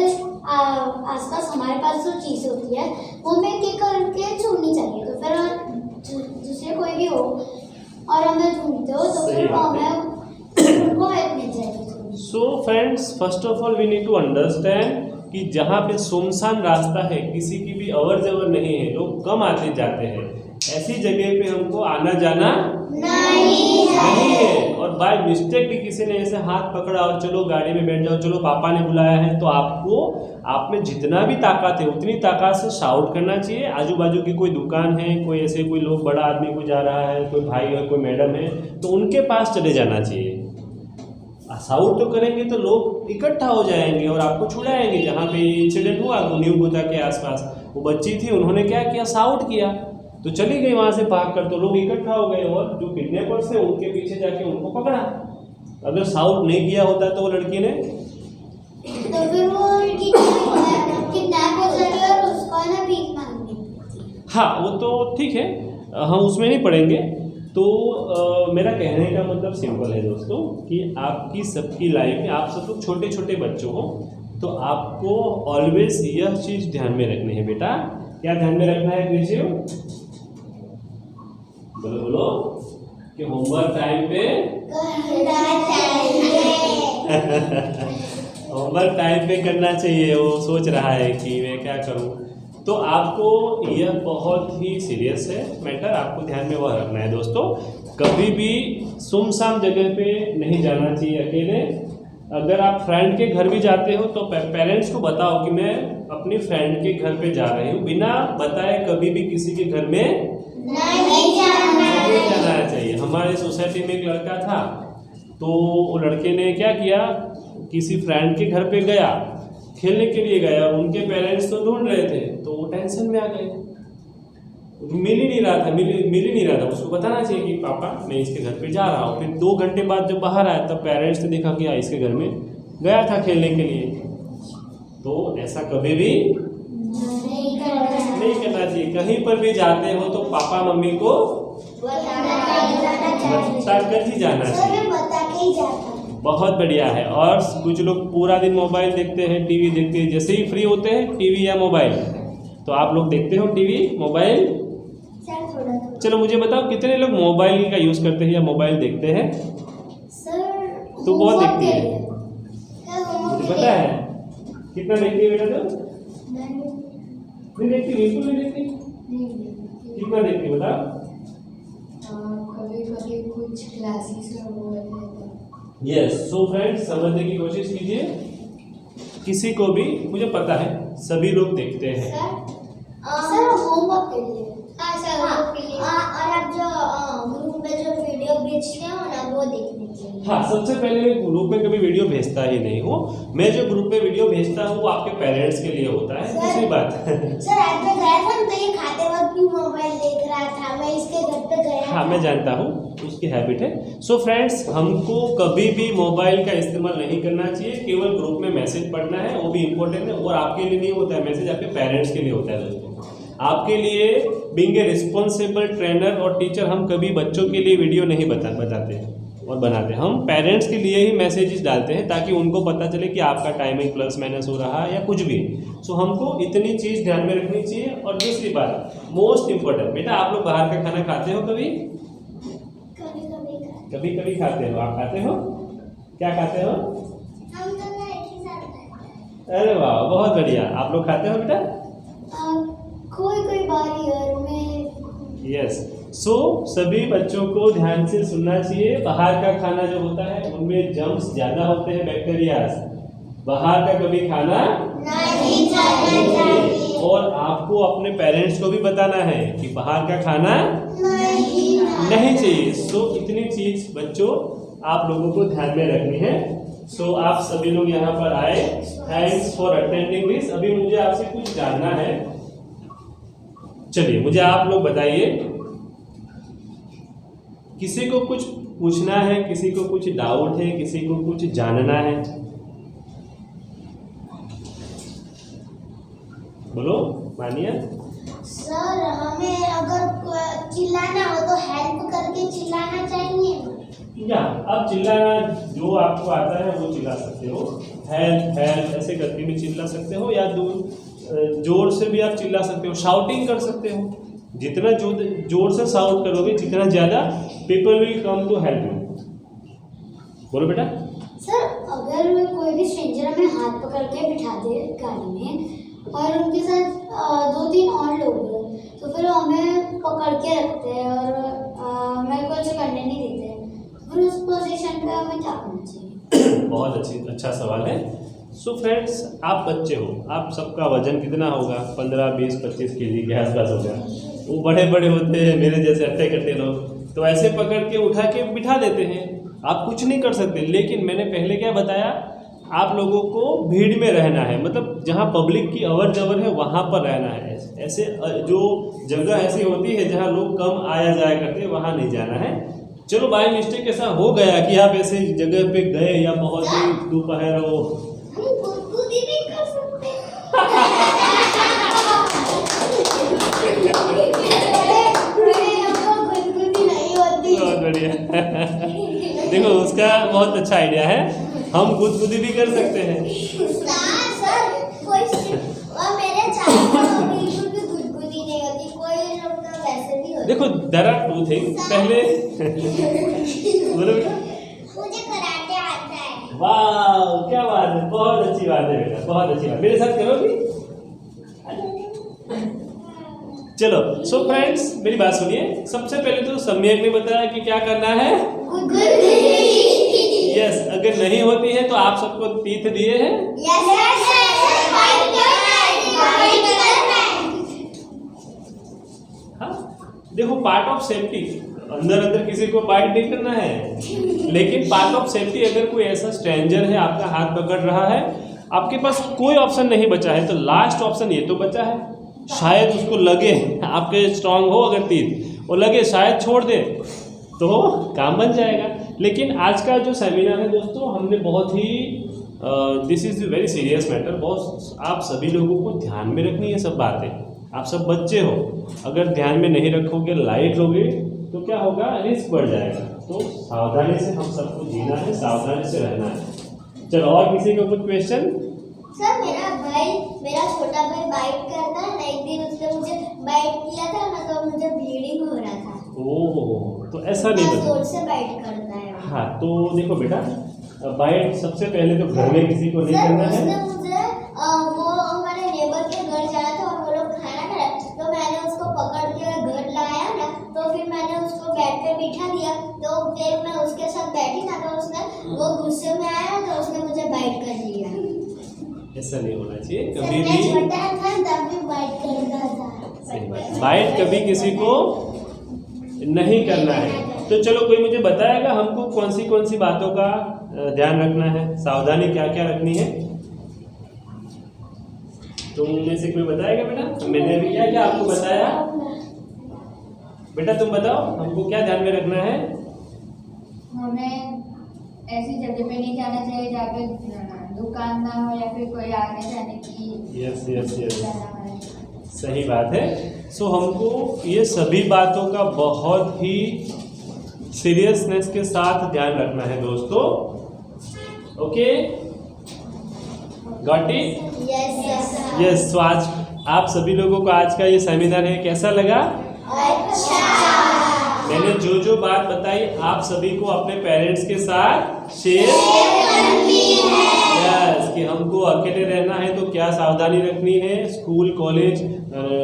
S6: आसपास हमारे पास जो चीज़ होती है वो हमें एक करके छोड़नी चाहिए। तो फिर दूसरे कोई भी हो और हमें ढूंढते हो तो फिर हमें उनको हेल्प मिल जाएगी।
S1: So friends, first of all we need to understand कि जहाँ पे सुनसान रास्ता है, किसी की भी अवर जवर नहीं है, लोग कम आते जाते हैं, ऐसी जगह पे हमको आना जाना नहीं है। और बाय मिस्टेक भी किसी ने ऐसे हाथ पकड़ा और चलो गाड़ी में बैठ जाओ, चलो पापा ने बुलाया है, तो आपको आप में जितना भी ताकत है उतनी ताकत से शाउट करना चाहिए। आजू बाजू की कोई दुकान है, कोई ऐसे कोई लोग, बड़ा आदमी कोई जा रहा है, कोई भाई है, कोई मैडम है, तो उनके पास चले जाना चाहिए। शाउट तो करेंगे तो लोग इकट्ठा हो जाएंगे और आपको छुड़ाएंगे। जहाँ पे इंसिडेंट हुआ तो न्यू गोता के आसपास वो बच्ची थी, उन्होंने क्या किया, शाउट किया तो चली गई वहाँ से भाग कर, तो लोग इकट्ठा हो गए और जो किडनैपर्स थे उनके पीछे जाके उनको पकड़ा। अगर शाउट नहीं किया होता तो वो लड़की ने
S6: तो फिर वो किडनैप हो जाएगी और उसको ना भीख मांगनी।
S1: हाँ, वो तो ठीक है, हम उसमें नहीं पढ़ेंगे। तो मेरा कहने का मतलब सिंपल है दोस्तों कि आपकी सबकी लाइफ में, आप सब लोग छोटे छोटे बच्चों हो तो आपको ऑलवेज यह चीज़ ध्यान में रखनी है बेटा। क्या ध्यान में रखना है कृषि? बोलो बोलो कि होमवर्क टाइम पे होमवर्क टाइम पे करना चाहिए। वो सोच रहा है कि मैं क्या करूं। तो आपको यह बहुत ही सीरियस है मैटर, आपको ध्यान में वह रखना है दोस्तों। कभी भी सुमसाम जगह पे नहीं जाना चाहिए अकेले। अगर आप फ्रेंड के घर भी जाते हो तो पेरेंट्स को बताओ कि मैं अपनी फ्रेंड के घर पे जा रही हूँ। बिना बताए कभी भी किसी के घर में नहीं जाना चाहिए। हमारे सोसाइटी में एक लड़का था, तो वो लड़के ने क्या किया, किसी फ्रेंड के घर पे गया, खेलने के लिए गया। उनके पेरेंट्स तो ढूंढ रहे थे, तो वो टेंशन में आ गए। मिल ही नहीं रहा था। उसको बताना चाहिए कि पापा मैं इसके घर पे जा रहा हूँ। फिर 2 घंटे बाद जब बाहर आया तब पेरेंट्स ने देखा कि इसके घर में गया था खेलने के लिए। तो ऐसा कभी भी नहीं करना चाहिए। कहीं पर भी जाते हो तो पापा मम्मी को बता कर ही जाना चाहिए। बहुत बढ़िया है। और कुछ लोग पूरा दिन मोबाइल देखते हैं, टीवी देखते हैं। जैसे ही फ्री होते हैं टीवी या मोबाइल, तो आप लोग देखते हो टीवी मोबाइल? चलो मुझे बताओ कितने लोग मोबाइल का यूज़ करते हैं या मोबाइल देखते हैं?
S6: सर
S1: तो बहुत देखती है, मुझे पता है। कितना देखती है बेटा? तो नहीं देखती, बिल्कुल नहीं देखती। कितना देखती है बताओ?
S7: कभी कभी कुछ क्लासेस में वो रहता है।
S1: यस। सो फ्रेंड्स, समझने की कोशिश कीजिए। किसी को भी, मुझे पता है सभी लोग देखते हैं।
S6: सर होमवर्क के लिए।
S2: और आप जो ग्रुप में जो वीडियो भेजते हो ना वो देखने के लिए।
S1: हाँ, सबसे पहले मैं ग्रुप में कभी वीडियो भेजता ही नहीं हूँ। मैं जो ग्रुप में वीडियो भेजता हूँ वो आपके पेरेंट्स के लिए होता है। दूसरी बात
S2: सर आज मैं गया था तो ये खाते वक्त भी मोबाइल देख रहा था। मैं इसके घर पे गया।
S1: हाँ, मैं जानता हूँ, उसकी हैबिट है। सो फ्रेंड्स, हमको कभी भी मोबाइल का इस्तेमाल नहीं करना चाहिए। केवल ग्रुप में मैसेज पढ़ना है, वो भी इम्पोर्टेंट है। और आपके लिए नहीं होता है मैसेज, आपके पेरेंट्स के लिए होता है दोस्तों। आपके लिए बीइंग ए रिस्पॉन्सिबल ट्रेनर और टीचर, हम कभी बच्चों के लिए वीडियो नहीं बताते और बनाते। हम पेरेंट्स के लिए ही मैसेजेस डालते हैं ताकि उनको पता चले कि आपका टाइमिंग प्लस माइनस हो रहा है या कुछ भी। सो हमको इतनी चीज़ ध्यान में रखनी चाहिए। और दूसरी बात मोस्ट इम्पोर्टेंट, बेटा आप लोग बाहर का खाना खाते हो कभी? कभी कभी खाते हो। आप खाते हो? क्या खाते हो?
S2: हम दोनों एक ही साथ खाते हैं।
S1: अरे वाह, बहुत बढ़िया। आप लोग खाते हो बेटा?
S6: कोई बार ईयर में।
S1: यस। सो सभी बच्चों को ध्यान से सुनना चाहिए। बाहर का खाना जो होता है उनमें जर्म्स ज़्यादा होते हैं, बैक्टीरियाज। बाहर का कभी खाना
S2: नहीं खाना चाहिए।
S1: और आपको अपने पेरेंट्स को भी बताना है कि बाहर का खाना नहीं चाहिए। सो इतनी चीज बच्चों आप लोगों को ध्यान में रखनी है। सो आप सभी लोग यहाँ पर आए, थैंक्स फॉर अटेंडिंग दिस। अभी मुझे आपसे कुछ जानना है। चलिए मुझे आप लोग बताइए, किसी को कुछ पूछना है, किसी को कुछ डाउट है, किसी को कुछ जानना है? बोलो मानिया।
S2: सर हमें अगर चिल्लाना हो तो हेल्प करके चिल्लाना चाहिए।
S1: या आप चिल्लाना जो आपको आता है वो चिल्ला सकते हो। हेल्प हेल्प ऐसे करके भी चिल्ला सकते हो, या जोर से भी आप चिल्ला सकते हो, शाउटिंग कर सकते हो। जितना जोर से शाउट करोगे जितना ज़्यादा people will come to help you. बोलो बेटा।
S6: सर अगर कोई भी स्ट्रेंजर हमें हाथ पकड़ के बिठा दे गाड़ी में और उनके साथ 2-3 और लोग हैं, तो फिर हमें पकड़ के रखते हैं और हमें कुछ करने नहीं देते, फिर उस पोजीशन पे हमें क्या करना चाहिए?
S1: बहुत अच्छा सवाल है। सो फ्रेंड्स, आप बच्चे हो, आप सबका वजन कितना होगा? 15, 20, 25 केजी के आसपास होगा। वो बड़े बड़े होते हैं मेरे जैसे अट्टे कट्टे लोग, तो ऐसे पकड़ के उठा के बिठा देते हैं। आप कुछ नहीं कर सकते। लेकिन मैंने पहले क्या बताया, आप लोगों को भीड़ में रहना है, मतलब जहाँ पब्लिक की अवर जवर है वहाँ पर रहना है। ऐसे जो जगह ऐसी होती है जहाँ लोग कम आया जाया करते हैं वहाँ नहीं जाना है। चलो बाय मिस्टेक ऐसा हो गया कि आप ऐसे जगह पे गए या बहुत ही दोपहर हो,
S2: हम गुदगुदी भी कर सकते हैं। गुदगुदी नहीं होती।
S1: बहुत बढ़िया। देखो उसका बहुत अच्छा आइडिया है, हम गुदगुदी भी कर सकते हैं।
S2: सर कोई और मेरे चाचा को बिल्कुल भी गुदगुदी नहीं होती, कोई लोग तो वैसे भी होते।
S1: देखो देयर आर 2 थिंग्स। पहले बोलो बेटा।
S2: मुझे कराटे आता है।
S1: वाह, क्या बात है, बहुत अच्छी बात है बेटा, बहुत अच्छी बात। मेरे साथ करोगी? चलो, सो फ्रेंड्स मेरी बात सुनिए। सबसे पहले तो सम्यक ने बताया कि क्या करना है। यस, अगर नहीं होती है तो आप सबको तीर्थ दिए हैं। हाँ, देखो पार्ट ऑफ सेफ्टी, अंदर किसी को बाइट नहीं करना है, लेकिन पार्ट ऑफ सेफ्टी अगर कोई ऐसा स्ट्रेंजर है आपका हाथ पकड़ रहा है, आपके पास कोई ऑप्शन नहीं बचा है, तो लास्ट ऑप्शन ये तो बचा है, शायद उसको लगे आपके स्ट्रांग हो अगर तीर और लगे शायद छोड़ दे तो काम बन जाएगा। लेकिन आज का जो सेमिनार है दोस्तों, हमने बहुत ही this is very serious matter, बहुत आप सभी लोगों को ध्यान में रखनी है सब बातें। आप सब बच्चे हो, अगर ध्यान में नहीं रखोगे, लाइट लोगे तो क्या होगा, रिस्क बढ़ जाएगा। तो सावधानी से हम सबको जीना है, सावधानी से रहना है। चलो, और किसी को कुछ क्वेश्चन?
S2: सर मेरा छोटा भाई बाइट करता है ना, एक दिन उसने मुझे बाइट किया था ना, तो मुझे ब्लीडिंग हो रहा था।
S1: ओह, तो ऐसा नहीं
S2: बहुत
S1: बता।
S2: जोर से बाइट करता है वो।
S1: हाँ, तो देखो बेटा, बाइट सबसे पहले तो घर में किसी को नहीं
S2: सर
S1: करना
S2: उसने
S1: है।
S2: मुझे वो हमारे नेबर के घर जाना था और वो लोग खाना खा रहे, तो मैंने उसको पकड़ के घर लाया ना, तो फिर मैंने उसको बेड पे बिठा दिया, तो फिर मैं उसके साथ बैठी ना, तो उसने वो गुस्से में आया तो उसने मुझे बाइट कर लिया।
S1: ऐसा नहीं होना चाहिए
S2: सर
S1: कभी
S2: मैं
S1: भी।
S2: छोटा था तब भी बाइट करता था।
S1: सही बात। बाइट कभी किसी को नहीं करना है। तो चलो, कोई मुझे बताएगा हमको कौन सी बातों का ध्यान रखना है, सावधानी क्या क्या रखनी है? तुम में से कोई बताएगा बेटा? मैंने भी क्या आपको बताया? बेटा तुम बताओ, हमको क्या ध्यान में रखना है?
S7: हमें ऐसी जगह पे नहीं जाना चाहिए जहाँ पे दुकान ना हो या फिर कोई आने जाने की।
S1: यस यस यस, सही बात है। सो हमको ये सभी बातों का बहुत ही सीरियसनेस के साथ ध्यान रखना है दोस्तों। Okay, got it?
S2: Yes
S1: yes. तो आज आप सभी लोगों को आज का ये सेमिनार है, कैसा लगा? मैंने जो बात बताई आप सभी को अपने पेरेंट्स के साथ शेयर यस, कि हमको अकेले रहना है तो क्या सावधानी रखनी है, school college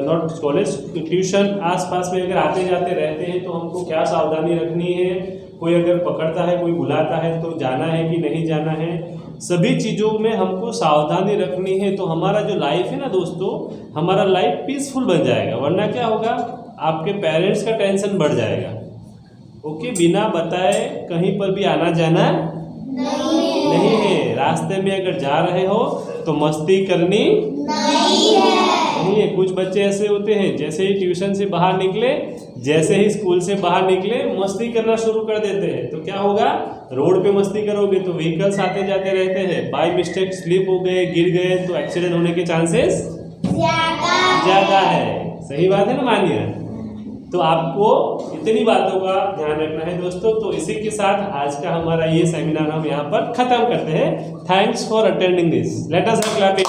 S1: not college tuition आसपास में अगर आते जाते रहते हैं तो हमको क्या सावधानी रखनी है, कोई अगर पकड़ता है कोई बुलाता है तो जाना है कि नहीं जाना है, सभी चीज़ों में हमको सावधानी रखनी है। तो हमारा जो लाइफ है ना दोस्तों, हमारा लाइफ पीसफुल बन जाएगा, वरना क्या होगा, आपके पेरेंट्स का टेंशन बढ़ जाएगा। ओके, बिना बताए कहीं पर भी आना जाना नहीं है। रास्ते में अगर जा रहे हो तो मस्ती करनी नहीं है। कुछ बच्चे ऐसे होते हैं, जैसे ही ट्यूशन से बाहर निकले, जैसे ही स्कूल से बाहर निकले, मस्ती करना शुरू कर देते हैं। तो क्या होगा, रोड पे मस्ती करोगे तो व्हीकल्स आते जाते रहते हैं, बाय मिस्टेक स्लिप हो गए, गिर गए तो एक्सीडेंट होने के चांसेस ज़्यादा है। सही बात है ना, मानिए? तो आपको इतनी बातों का ध्यान रखना है दोस्तों। तो इसी के साथ आज का हमारा ये सेमिनार हम यहाँ पर खत्म करते हैं। Thanks for attending this, let us clapping.